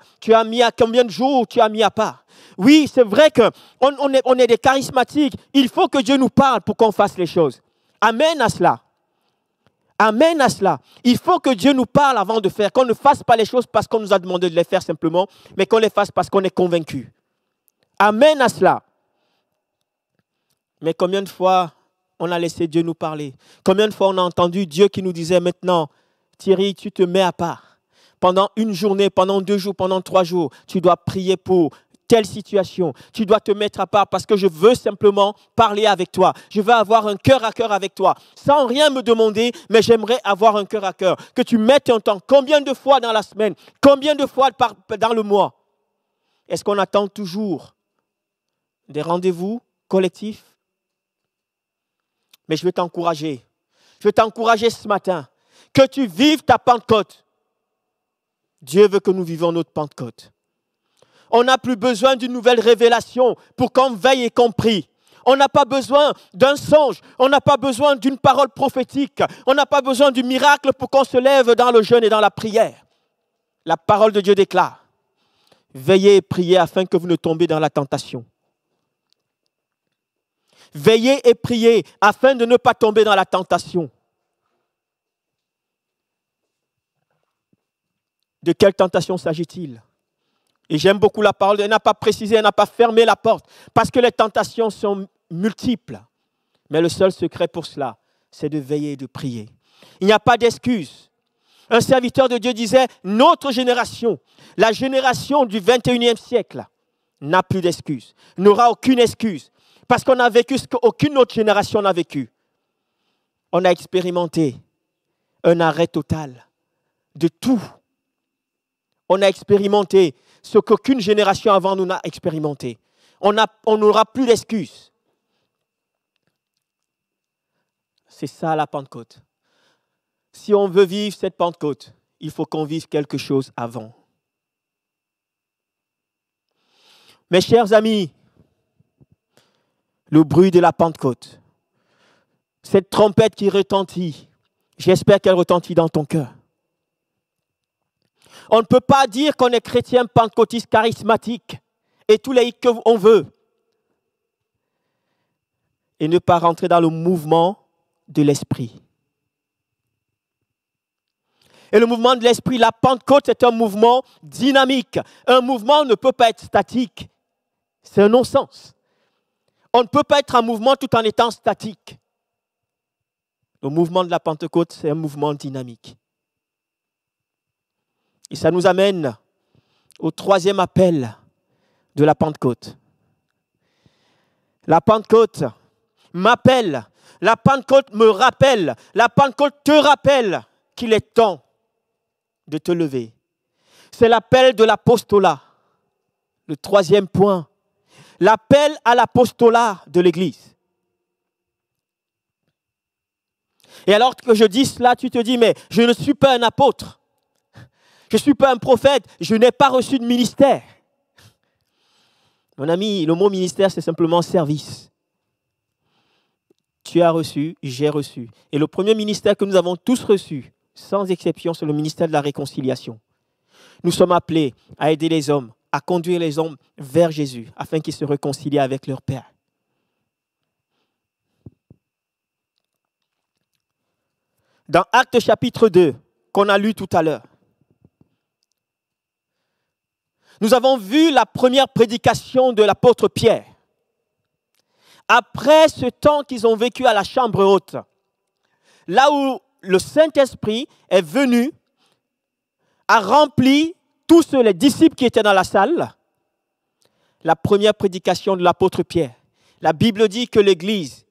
combien de jours tu as mis à part? Oui, c'est vrai qu'on est des charismatiques. Il faut que Dieu nous parle pour qu'on fasse les choses. Amen à cela. Amen à cela. Il faut que Dieu nous parle avant de faire. Qu'on ne fasse pas les choses parce qu'on nous a demandé de les faire simplement, mais qu'on les fasse parce qu'on est convaincu. Amen à cela. Mais combien de fois on a laissé Dieu nous parler? Combien de fois on a entendu Dieu qui nous disait maintenant, Thierry, tu te mets à part. Pendant une journée, pendant 2 jours, pendant 3 jours, tu dois prier pour telle situation. Tu dois te mettre à part parce que je veux simplement parler avec toi. Je veux avoir un cœur à cœur avec toi. Sans rien me demander, mais j'aimerais avoir un cœur à cœur. Que tu mettes un temps. Combien de fois dans la semaine? Combien de fois dans le mois? Est-ce qu'on attend toujours des rendez-vous collectifs? Mais je veux t'encourager. Je veux t'encourager ce matin. Que tu vives ta Pentecôte. Dieu veut que nous vivions notre Pentecôte. On n'a plus besoin d'une nouvelle révélation pour qu'on veille et qu'on prie. On n'a pas besoin d'un songe. On n'a pas besoin d'une parole prophétique. On n'a pas besoin du miracle pour qu'on se lève dans le jeûne et dans la prière. La parole de Dieu déclare Veillez et priez afin que vous ne tombiez dans la tentation. Veillez et priez afin de ne pas tomber dans la tentation. De quelle tentation s'agit-il? Et j'aime beaucoup la parole. Elle n'a pas précisé, elle n'a pas fermé la porte. Parce que les tentations sont multiples. Mais le seul secret pour cela, c'est de veiller et de prier. Il n'y a pas d'excuse. Un serviteur de Dieu disait, notre génération, la génération du 21e siècle, n'a plus d'excuse, n'aura aucune excuse. Parce qu'on a vécu ce qu'aucune autre génération n'a vécu. On a expérimenté un arrêt total de tout. On a expérimenté ce qu'aucune génération avant nous n'a expérimenté. On n'aura plus d'excuses. C'est ça la Pentecôte. Si on veut vivre cette Pentecôte, il faut qu'on vive quelque chose avant. Mes chers amis, le bruit de la Pentecôte, cette trompette qui retentit, j'espère qu'elle retentit dans ton cœur. On ne peut pas dire qu'on est chrétien pentecôtiste charismatique et tous les hits qu'on veut et ne pas rentrer dans le mouvement de l'esprit. Et le mouvement de l'esprit, la Pentecôte, c'est un mouvement dynamique. Un mouvement ne peut pas être statique. C'est un non-sens. On ne peut pas être en mouvement tout en étant statique. Le mouvement de la Pentecôte, c'est un mouvement dynamique. Et ça nous amène au troisième appel de la Pentecôte. La Pentecôte m'appelle, la Pentecôte me rappelle, la Pentecôte te rappelle qu'il est temps de te lever. C'est l'appel de l'apostolat. Le troisième point, l'appel à l'apostolat de l'Église. Et alors que je dis cela, tu te dis, mais je ne suis pas un apôtre. Je ne suis pas un prophète, je n'ai pas reçu de ministère. Mon ami, le mot ministère, c'est simplement service. Tu as reçu, j'ai reçu. Et le premier ministère que nous avons tous reçu, sans exception, c'est le ministère de la réconciliation. Nous sommes appelés à aider les hommes, à conduire les hommes vers Jésus, afin qu'ils se réconcilient avec leur Père. Dans Actes chapitre 2, qu'on a lu tout à l'heure, nous avons vu la première prédication de l'apôtre Pierre. Après ce temps qu'ils ont vécu à la chambre haute, là où le Saint-Esprit est venu, a rempli tous les disciples qui étaient dans la salle, la première prédication de l'apôtre Pierre. La Bible dit que l'Église,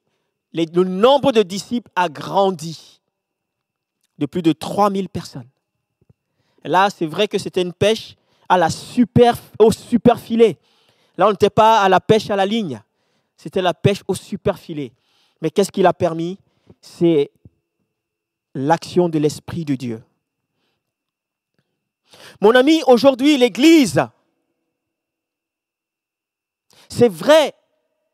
le nombre de disciples a grandi de plus de 3000 personnes. Là, c'est vrai que c'était une pêche au super filet. Là, on n'était pas à la pêche à la ligne. C'était la pêche au super filet. Mais qu'est-ce qui l'a permis? C'est l'action de l'Esprit de Dieu. Mon ami, aujourd'hui, l'Église, c'est vrai,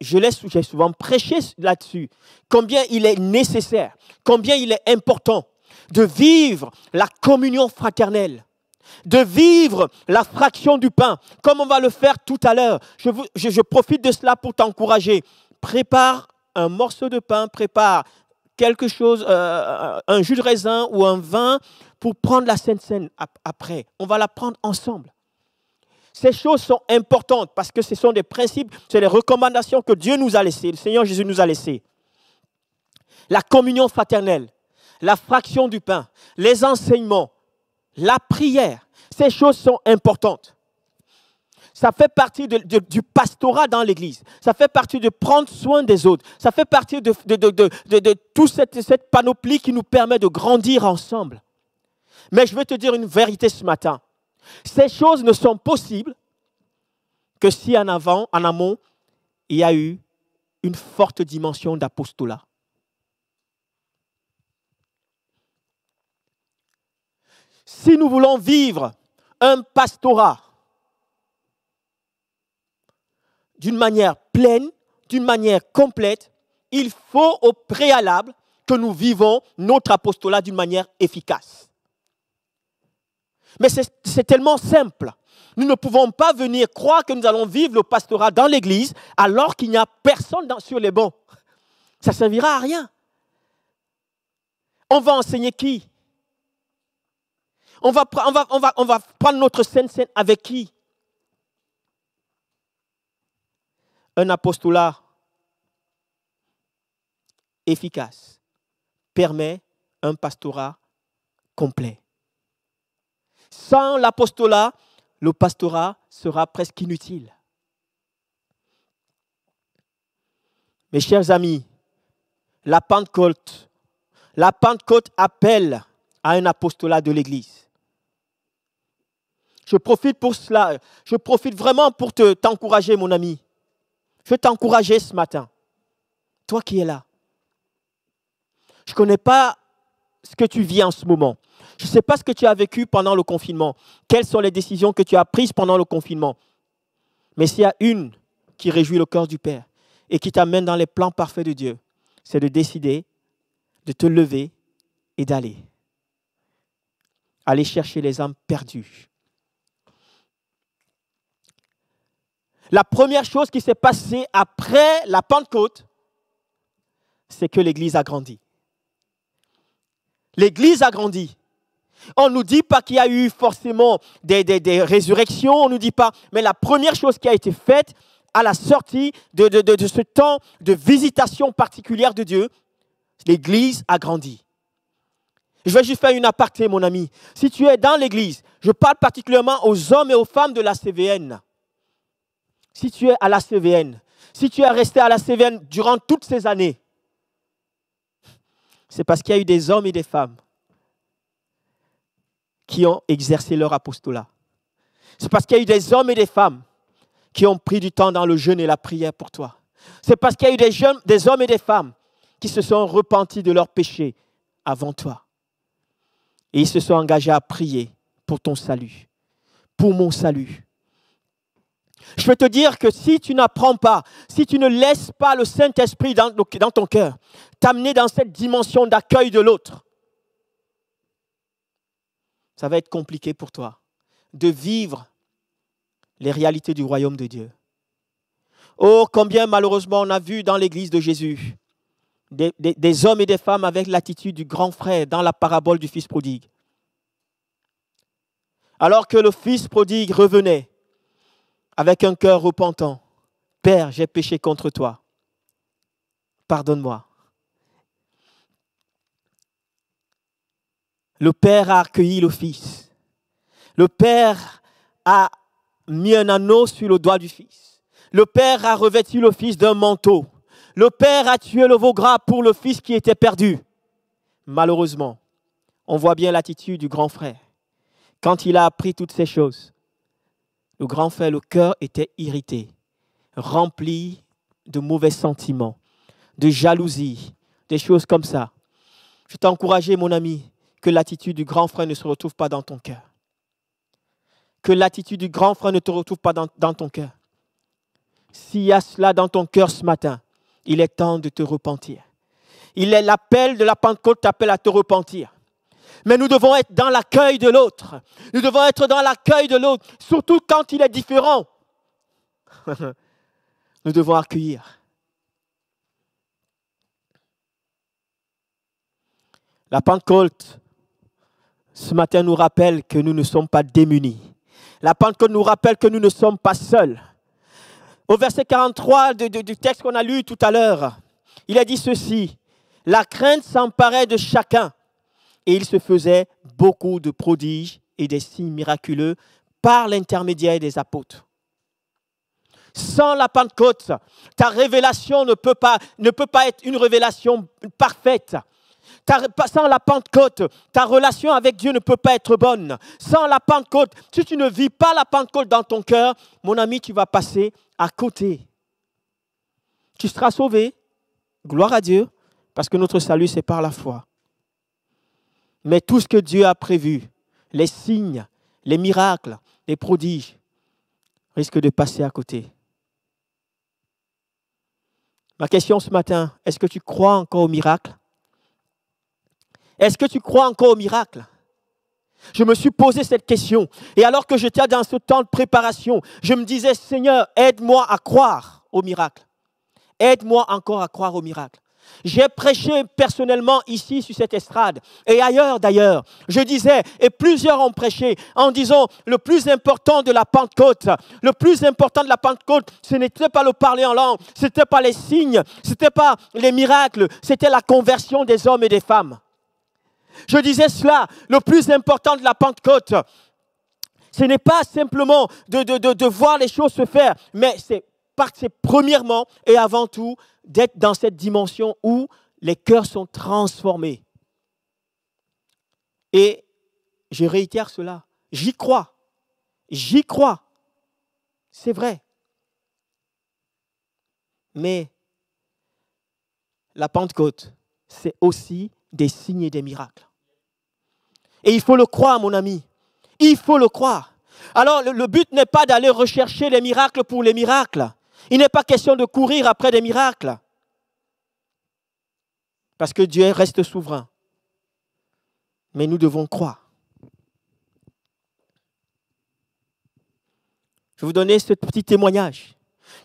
j'ai souvent prêché là-dessus, combien il est nécessaire, combien il est important de vivre la communion fraternelle, de vivre la fraction du pain, comme on va le faire tout à l'heure. Je profite de cela pour t'encourager. Prépare un morceau de pain, prépare quelque chose, un jus de raisin ou un vin pour prendre la Sainte Seine après. On va la prendre ensemble. Ces choses sont importantes parce que ce sont des principes, c'est les recommandations que Dieu nous a laissées, le Seigneur Jésus nous a laissées. La communion fraternelle, la fraction du pain, les enseignements, la prière, ces choses sont importantes. Ça fait partie du pastorat dans l'Église. Ça fait partie de prendre soin des autres. Ça fait partie de toute cette panoplie qui nous permet de grandir ensemble. Mais je veux te dire une vérité ce matin. Ces choses ne sont possibles que si en amont, il y a eu une forte dimension d'apostolat. Si nous voulons vivre un pastorat d'une manière pleine, d'une manière complète, il faut au préalable que nous vivons notre apostolat d'une manière efficace. Mais c'est tellement simple. Nous ne pouvons pas venir croire que nous allons vivre le pastorat dans l'église alors qu'il n'y a personne sur les bancs. Ça ne servira à rien. On va enseigner qui? On va prendre notre scène avec qui? Un apostolat efficace permet un pastorat complet. Sans l'apostolat, le pastorat sera presque inutile. Mes chers amis, la Pentecôte appelle à un apostolat de l'Église. Je profite pour cela, je profite vraiment pour t'encourager, mon ami. Je veux t'encourager ce matin, toi qui es là. Je ne connais pas ce que tu vis en ce moment. Je ne sais pas ce que tu as vécu pendant le confinement. Quelles sont les décisions que tu as prises pendant le confinement. Mais s'il y a une qui réjouit le cœur du Père et qui t'amène dans les plans parfaits de Dieu, c'est de décider de te lever et d'aller. Aller chercher les âmes perdues. La première chose qui s'est passée après la Pentecôte, c'est que l'Église a grandi. L'Église a grandi. On ne nous dit pas qu'il y a eu forcément des résurrections, on ne nous dit pas. Mais la première chose qui a été faite à la sortie de ce temps de visitation particulière de Dieu, l'Église a grandi. Je vais juste faire une aparté, mon ami. Si tu es dans l'Église, je parle particulièrement aux hommes et aux femmes de la CVN. Si tu es à la CVN, si tu es resté à la CVN durant toutes ces années, c'est parce qu'il y a eu des hommes et des femmes qui ont exercé leur apostolat. C'est parce qu'il y a eu des hommes et des femmes qui ont pris du temps dans le jeûne et la prière pour toi. C'est parce qu'il y a eu des hommes et des femmes qui se sont repentis de leurs péchés avant toi. Et ils se sont engagés à prier pour ton salut, pour mon salut. Je veux te dire que si tu n'apprends pas, si tu ne laisses pas le Saint-Esprit dans ton cœur, t'amener dans cette dimension d'accueil de l'autre, ça va être compliqué pour toi de vivre les réalités du royaume de Dieu. Oh, combien malheureusement on a vu dans l'église de Jésus des hommes et des femmes avec l'attitude du grand frère dans la parabole du fils prodigue. Alors que le fils prodigue revenait avec un cœur repentant. Père, j'ai péché contre toi. Pardonne-moi. Le Père a accueilli le Fils. Le Père a mis un anneau sur le doigt du Fils. Le Père a revêtu le Fils d'un manteau. Le Père a tué le veau gras pour le Fils qui était perdu. Malheureusement, on voit bien l'attitude du grand frère. Quand il a appris toutes ces choses, le grand frère, le cœur était irrité, rempli de mauvais sentiments, de jalousie, des choses comme ça. Je t'encourage, mon ami, que l'attitude du grand frère ne se retrouve pas dans ton cœur. Que l'attitude du grand frère ne te retrouve pas dans ton cœur. S'il y a cela dans ton cœur ce matin, il est temps de te repentir. L'appel de la Pentecôte t'appelle à te repentir. Mais nous devons être dans l'accueil de l'autre. Nous devons être dans l'accueil de l'autre, surtout quand il est différent. Nous devons accueillir. La Pentecôte, ce matin, nous rappelle que nous ne sommes pas démunis. La Pentecôte nous rappelle que nous ne sommes pas seuls. Au verset 43 du texte qu'on a lu tout à l'heure, il a dit ceci: la crainte s'emparait de chacun et il se faisait beaucoup de prodiges et des signes miraculeux par l'intermédiaire des apôtres. Sans la Pentecôte, ta révélation ne peut pas être une révélation parfaite. Sans la Pentecôte, ta relation avec Dieu ne peut pas être bonne. Sans la Pentecôte, si tu ne vis pas la Pentecôte dans ton cœur, mon ami, tu vas passer à côté. Tu seras sauvé, gloire à Dieu, parce que notre salut, c'est par la foi. Mais tout ce que Dieu a prévu, les signes, les miracles, les prodiges, risquent de passer à côté. Ma question ce matin, est-ce que tu crois encore au miracle? Est-ce que tu crois encore au miracle? Je me suis posé cette question. Et alors que j'étais dans ce temps de préparation, je me disais, Seigneur, aide-moi à croire au miracle. Aide-moi encore à croire au miracle. J'ai prêché personnellement ici sur cette estrade et ailleurs d'ailleurs. Je disais, et plusieurs ont prêché en disant, le plus important de la Pentecôte, le plus important de la Pentecôte, ce n'était pas le parler en langue, ce n'était pas les signes, ce n'était pas les miracles, c'était la conversion des hommes et des femmes. Je disais cela, le plus important de la Pentecôte, ce n'est pas simplement de voir les choses se faire, mais c'est premièrement et avant tout d'être dans cette dimension où les cœurs sont transformés. Et je réitère cela, j'y crois, c'est vrai. Mais la Pentecôte, c'est aussi des signes et des miracles. Et il faut le croire, mon ami. Il faut le croire. Alors, le but n'est pas d'aller rechercher les miracles pour les miracles. Il n'est pas question de courir après des miracles. Parce que Dieu reste souverain. Mais nous devons croire. Je vais vous donner ce petit témoignage.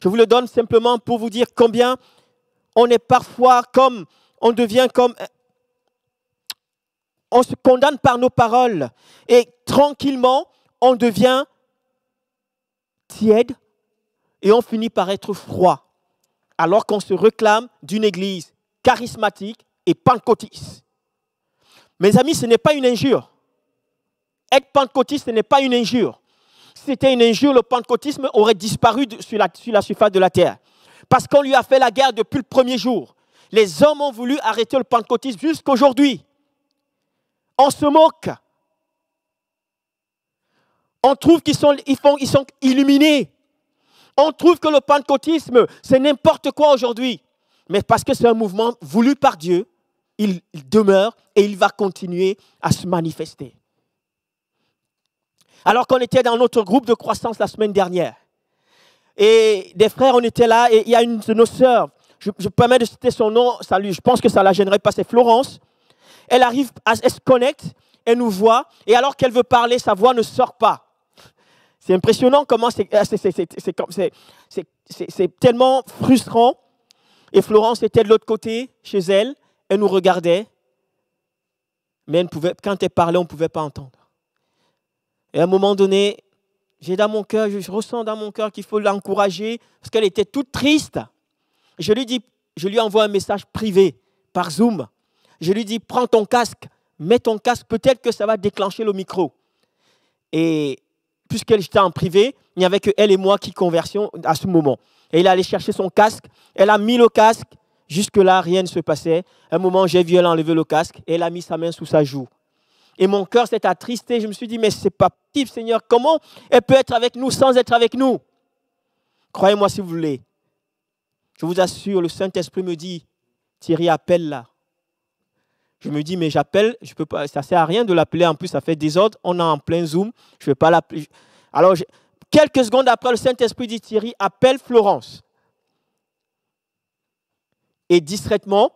Je vous le donne simplement pour vous dire combien on est parfois comme, on devient comme, on se condamne par nos paroles et tranquillement, on devient tiède et on finit par être froid alors qu'on se réclame d'une église charismatique et pentecôtiste. Mes amis, ce n'est pas une injure. Être pentecôtiste, ce n'est pas une injure. Si c'était une injure, le pentecôtisme aurait disparu sur la surface de la terre. Parce qu'on lui a fait la guerre depuis le premier jour. Les hommes ont voulu arrêter le pentecôtisme jusqu'aujourd'hui. On se moque. On trouve qu'ils sont illuminés. On trouve que le pentecôtisme, c'est n'importe quoi aujourd'hui. Mais parce que c'est un mouvement voulu par Dieu, il demeure et il va continuer à se manifester. Alors qu'on était dans notre groupe de croissance la semaine dernière, et des frères, on était là, et il y a une de nos sœurs, je permets de citer son nom, je pense que ça ne la gênerait pas, c'est Florence. Elle arrive, elle se connecte, elle nous voit, et alors qu'elle veut parler, sa voix ne sort pas. C'est impressionnant comment c'est tellement frustrant. Et Florence était de l'autre côté, chez elle, elle nous regardait, mais quand elle parlait, on ne pouvait pas entendre. Et à un moment donné, je ressens dans mon cœur qu'il faut l'encourager, parce qu'elle était toute triste. Je lui envoie un message privé par Zoom. Je lui dis, prends ton casque, mets ton casque, peut-être que ça va déclencher le micro. Et puisqu'elle était en privé, il n'y avait que elle et moi qui conversions à ce moment. Et il est allé chercher son casque, elle a mis le casque, jusque-là, rien ne se passait. À un moment, j'ai vu elle enlever le casque et elle a mis sa main sous sa joue. Et mon cœur s'est attristé, je me suis dit, mais ce n'est pas possible, Seigneur, comment elle peut être avec nous sans être avec nous? Croyez-moi si vous voulez. Je vous assure, le Saint-Esprit me dit, Thierry, appelle-la. Je me dis, mais j'appelle, je peux pas, ça ne sert à rien de l'appeler, en plus ça fait désordre, on est en plein Zoom, je ne vais pas l'appeler. Alors, quelques secondes après, le Saint-Esprit dit, Thierry, appelle Florence. Et distraitement,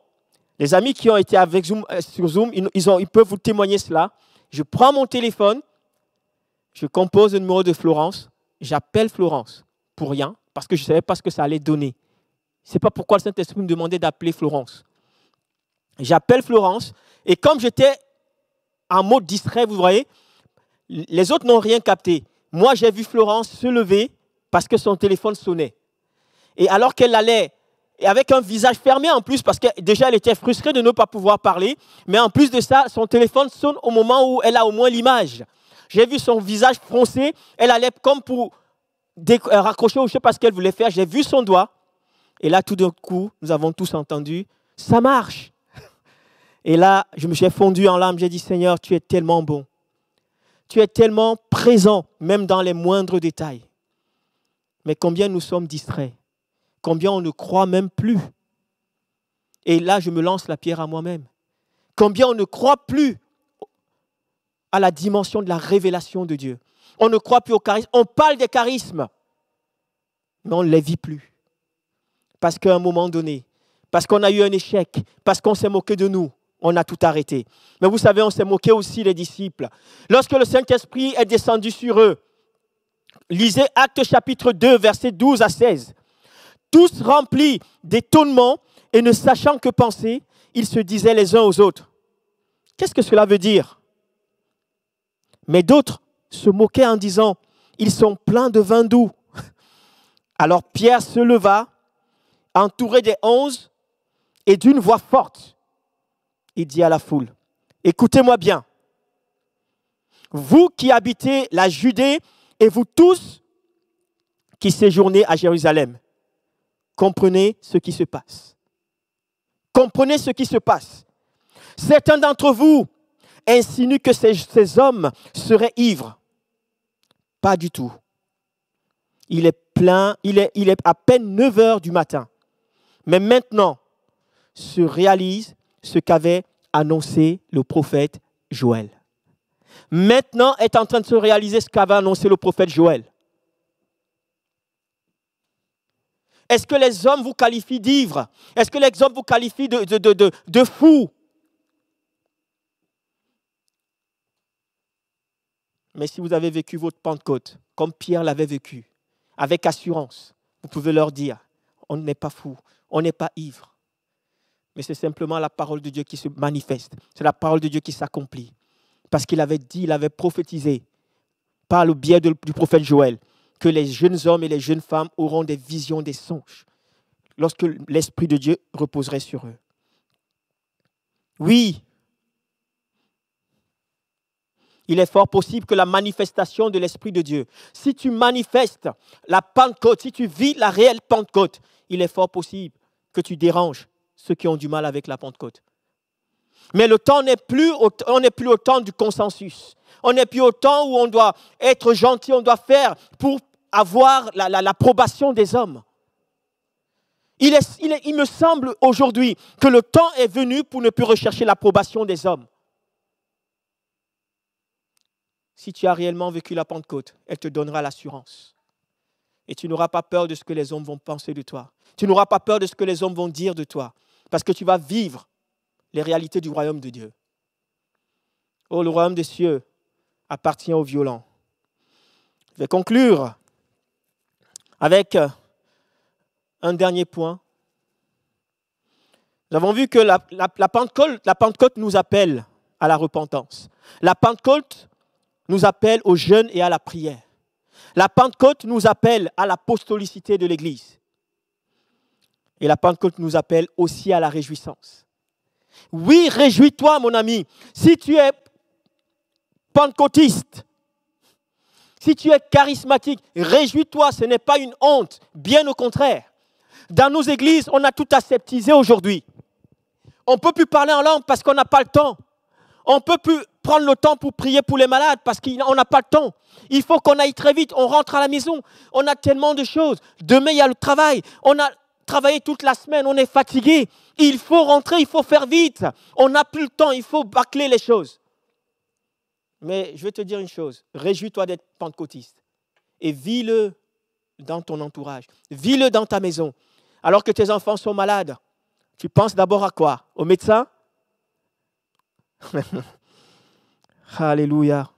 les amis qui ont été avec Zoom, sur Zoom, ils peuvent vous témoigner cela. Je prends mon téléphone, je compose le numéro de Florence, j'appelle Florence pour rien, parce que je ne savais pas ce que ça allait donner. Je ne sais pas pourquoi le Saint-Esprit me demandait d'appeler Florence. J'appelle Florence, et comme j'étais en mode distrait, vous voyez, les autres n'ont rien capté. Moi, j'ai vu Florence se lever parce que son téléphone sonnait. Et alors qu'elle allait, et avec un visage fermé en plus, parce que déjà elle était frustrée de ne pas pouvoir parler, mais en plus de ça, son téléphone sonne au moment où elle a au moins l'image. J'ai vu son visage froncé, elle allait comme pour raccrocher, ou je ne sais pas ce qu'elle voulait faire, j'ai vu son doigt, et là tout d'un coup, nous avons tous entendu, ça marche. Et là, je me suis fondu en larmes, j'ai dit, Seigneur, tu es tellement bon. Tu es tellement présent, même dans les moindres détails. Mais combien nous sommes distraits, combien on ne croit même plus. Et là, je me lance la pierre à moi-même. Combien on ne croit plus à la dimension de la révélation de Dieu. On ne croit plus au charisme. On parle des charismes, mais on ne les vit plus. Parce qu'à un moment donné, parce qu'on a eu un échec, parce qu'on s'est moqué de nous, on a tout arrêté. Mais vous savez, on s'est moqué aussi des disciples. Lorsque le Saint-Esprit est descendu sur eux, lisez Actes chapitre 2, versets 12 à 16. Tous remplis d'étonnement et ne sachant que penser, ils se disaient les uns aux autres. Qu'est-ce que cela veut dire? Mais d'autres se moquaient en disant, ils sont pleins de vin doux. Alors Pierre se leva, entouré des 11, et d'une voix forte, il dit à la foule, écoutez-moi bien, vous qui habitez la Judée et vous tous qui séjournez à Jérusalem, comprenez ce qui se passe. Comprenez ce qui se passe. Certains d'entre vous insinuent que ces hommes seraient ivres. Pas du tout. Il est à peine 9 heures du matin. Mais maintenant se réalise ce qu'avait annoncé le prophète Joël. Maintenant est en train de se réaliser ce qu'avait annoncé le prophète Joël. Est-ce que les hommes vous qualifient d'ivres? Est-ce que les hommes vous qualifient de fous? Mais si vous avez vécu votre Pentecôte, comme Pierre l'avait vécu, avec assurance, vous pouvez leur dire, on n'est pas fou, on n'est pas ivre. Mais c'est simplement la parole de Dieu qui se manifeste. C'est la parole de Dieu qui s'accomplit. Parce qu'il avait dit, il avait prophétisé, par le biais du prophète Joël, que les jeunes hommes et les jeunes femmes auront des visions, des songes, lorsque l'Esprit de Dieu reposerait sur eux. Oui, il est fort possible que la manifestation de l'Esprit de Dieu, si tu manifestes la Pentecôte, si tu vis la réelle Pentecôte, il est fort possible que tu déranges ceux qui ont du mal avec la Pentecôte. Mais le temps n'est plus au temps du consensus. On n'est plus au temps où on doit être gentil, on doit faire pour avoir l'approbation des hommes. Il me semble aujourd'hui que le temps est venu pour ne plus rechercher l'approbation des hommes. Si tu as réellement vécu la Pentecôte, elle te donnera l'assurance. Et tu n'auras pas peur de ce que les hommes vont penser de toi. Tu n'auras pas peur de ce que les hommes vont dire de toi. Parce que tu vas vivre les réalités du royaume de Dieu. Oh, le royaume des cieux appartient aux violents. Je vais conclure avec un dernier point. Nous avons vu que la Pentecôte nous appelle à la repentance. La Pentecôte nous appelle au jeûne et à la prière. La Pentecôte nous appelle à l'apostolicité de l'Église. Et la Pentecôte nous appelle aussi à la réjouissance. Oui, réjouis-toi, mon ami. Si tu es pentecôtiste, si tu es charismatique, réjouis-toi, ce n'est pas une honte, bien au contraire. Dans nos églises, on a tout aseptisé aujourd'hui. On ne peut plus parler en langue parce qu'on n'a pas le temps. On ne peut plus prendre le temps pour prier pour les malades parce qu'on n'a pas le temps. Il faut qu'on aille très vite, on rentre à la maison. On a tellement de choses. Demain, il y a le travail. On a travaillé toute la semaine, on est fatigué. Il faut rentrer, il faut faire vite. On n'a plus le temps, il faut bâcler les choses. Mais je vais te dire une chose, réjouis-toi d'être pentecôtiste. Et vis-le dans ton entourage. Vis-le dans ta maison. Alors que tes enfants sont malades, tu penses d'abord à quoi? Au médecin? Alléluia.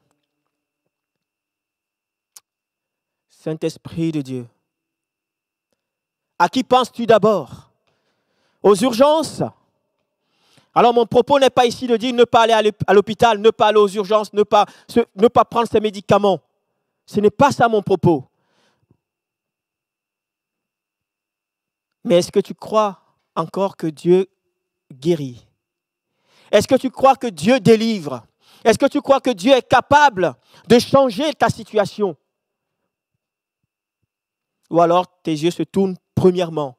Saint-Esprit de Dieu. À qui penses-tu d'abord? Aux urgences? Alors mon propos n'est pas ici de dire ne pas aller à l'hôpital, ne pas aller aux urgences, ne pas prendre ses médicaments. Ce n'est pas ça mon propos. Mais est-ce que tu crois encore que Dieu guérit? Est-ce que tu crois que Dieu délivre? Est-ce que tu crois que Dieu est capable de changer ta situation? Ou alors tes yeux se tournent premièrement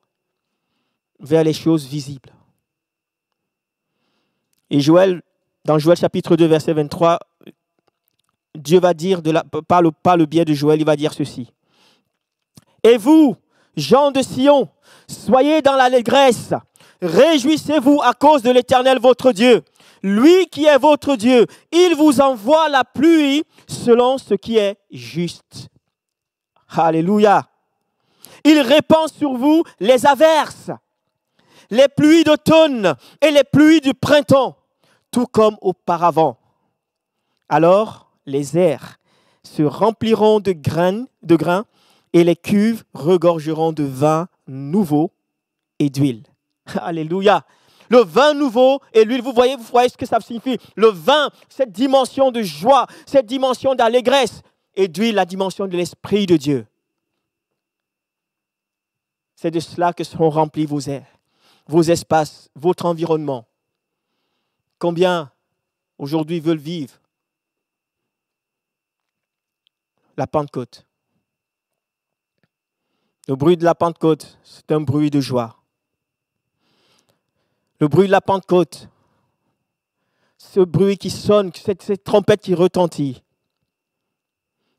vers les choses visibles. Et dans Joël chapitre 2, verset 23, Dieu va dire, par le biais de Joël, il va dire ceci. Et vous, gens de Sion, soyez dans l'allégresse, réjouissez-vous à cause de l'Éternel votre Dieu. Lui qui est votre Dieu, il vous envoie la pluie selon ce qui est juste. Alléluia. Il répand sur vous les averses, les pluies d'automne et les pluies du printemps. tout comme auparavant. Alors les airs se rempliront de grains et les cuves regorgeront de vin nouveau et d'huile. Alléluia. Le vin nouveau et l'huile, vous voyez ce que ça signifie. Le vin, cette dimension de joie, cette dimension d'allégresse, et d'huile, la dimension de l'Esprit de Dieu. C'est de cela que seront remplis vos airs, vos espaces, votre environnement. Combien aujourd'hui veulent vivre la Pentecôte? Le bruit de la Pentecôte, c'est un bruit de joie. Le bruit de la Pentecôte, ce bruit qui sonne, cette trompette qui retentit,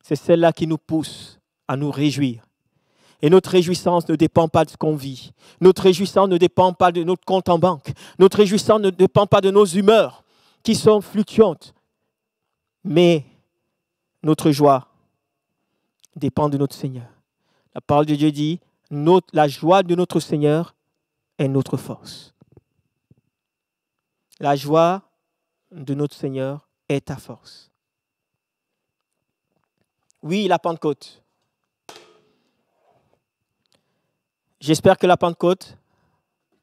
c'est celle-là qui nous pousse à nous réjouir. Et notre réjouissance ne dépend pas de ce qu'on vit. Notre réjouissance ne dépend pas de notre compte en banque. Notre réjouissance ne dépend pas de nos humeurs qui sont fluctuantes. Mais notre joie dépend de notre Seigneur. La parole de Dieu dit, la joie de notre Seigneur est notre force. La joie de notre Seigneur est ta force. Oui, la Pentecôte. J'espère que la Pentecôte,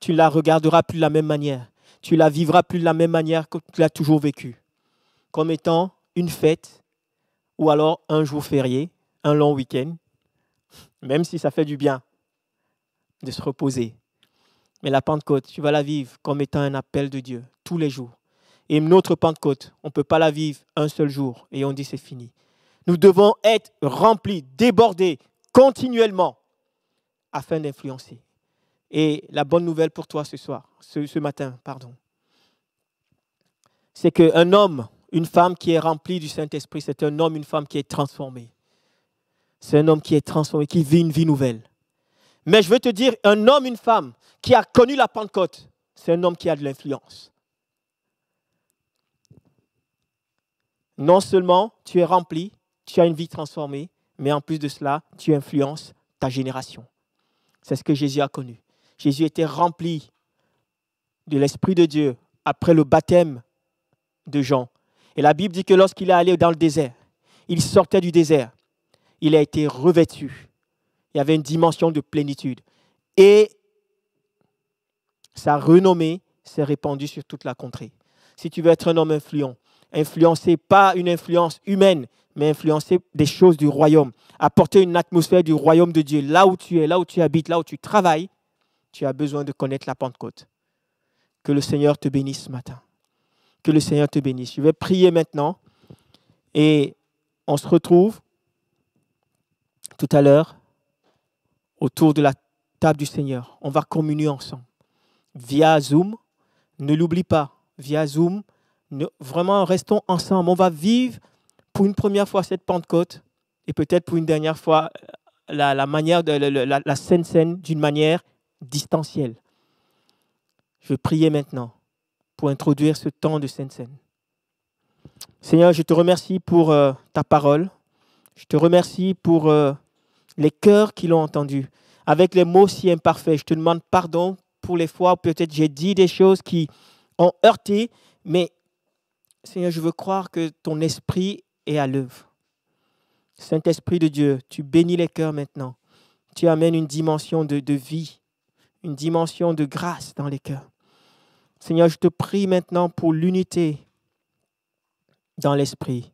tu ne la regarderas plus de la même manière. Tu la vivras plus de la même manière que tu l'as toujours vécue. Comme étant une fête ou alors un jour férié, un long week-end, même si ça fait du bien de se reposer. Mais la Pentecôte, tu vas la vivre comme étant un appel de Dieu tous les jours. Et notre Pentecôte, on ne peut pas la vivre un seul jour et on dit c'est fini. Nous devons être remplis, débordés continuellement afin d'influencer. Et la bonne nouvelle pour toi ce matin, c'est qu'un homme, une femme qui est remplie du Saint-Esprit, c'est un homme, une femme qui est transformé. C'est un homme qui est transformé, qui vit une vie nouvelle. Mais je veux te dire, un homme, une femme qui a connu la Pentecôte, c'est un homme qui a de l'influence. Non seulement tu es rempli, tu as une vie transformée, mais en plus de cela, tu influences ta génération. C'est ce que Jésus a connu. Jésus était rempli de l'Esprit de Dieu après le baptême de Jean. Et la Bible dit que lorsqu'il est allé dans le désert, il sortait du désert, il a été revêtu. Il y avait une dimension de plénitude. Et sa renommée s'est répandue sur toute la contrée. Si tu veux être un homme influent, influencer pas une influence humaine, mais influencer des choses du royaume, apporter une atmosphère du royaume de Dieu, là où tu es, là où tu habites, là où tu travailles, tu as besoin de connaître la Pentecôte. Que le Seigneur te bénisse ce matin. Que le Seigneur te bénisse. Je vais prier maintenant et on se retrouve tout à l'heure autour de la table du Seigneur. On va communier ensemble via Zoom. Ne l'oublie pas, via Zoom. Vraiment, restons ensemble. On va vivre pour une première fois cette Pentecôte et peut-être pour une dernière fois la Sainte Seine d'une manière distancielle. Je vais prier maintenant pour introduire ce temps de Sainte Seine. Seigneur, je te remercie pour ta parole. Je te remercie pour les cœurs qui l'ont entendu. Avec les mots si imparfaits, je te demande pardon pour les fois où peut-être j'ai dit des choses qui ont heurté, mais Seigneur, je veux croire que ton esprit est à l'œuvre. Saint-Esprit de Dieu, tu bénis les cœurs maintenant. Tu amènes une dimension de vie, une dimension de grâce dans les cœurs. Seigneur, je te prie maintenant pour l'unité dans l'esprit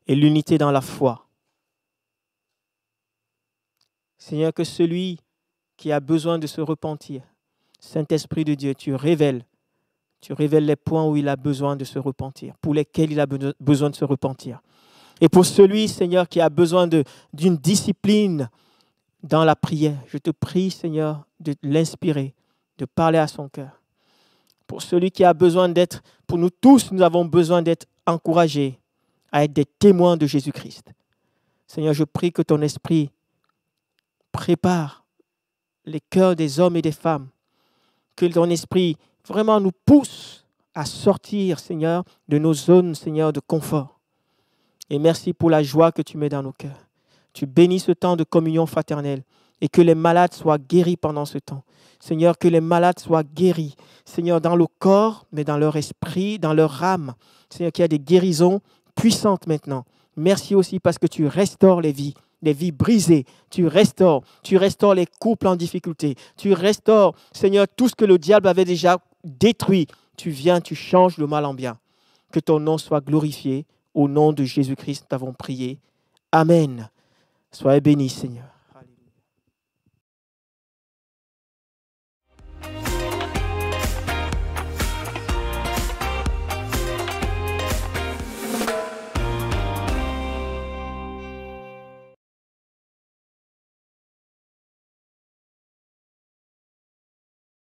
et l'unité dans la foi. Seigneur, que celui qui a besoin de se repentir, Saint-Esprit de Dieu, tu révèles les points où il a besoin de se repentir, pour lesquels il a besoin de se repentir. Et pour celui, Seigneur, qui a besoin d'une discipline dans la prière, je te prie, Seigneur, de l'inspirer, de parler à son cœur. Pour celui qui a besoin d'être, pour nous tous, nous avons besoin d'être encouragés à être des témoins de Jésus-Christ. Seigneur, je prie que ton esprit prépare les cœurs des hommes et des femmes, que ton esprit vraiment nous pousse à sortir, Seigneur, de nos zones, Seigneur, de confort. Et merci pour la joie que tu mets dans nos cœurs. Tu bénis ce temps de communion fraternelle. et que les malades soient guéris pendant ce temps. Seigneur, que les malades soient guéris. Seigneur, dans le corps, mais dans leur esprit, dans leur âme. Seigneur, qu'il y a des guérisons puissantes maintenant. Merci aussi parce que tu restaures les vies brisées. Tu restaures les couples en difficulté. Tu restaures, Seigneur, tout ce que le diable avait déjà détruit. Tu viens, tu changes le mal en bien. Que ton nom soit glorifié. Au nom de Jésus-Christ, nous t'avons prié. Amen. Soyez bénis, Seigneur.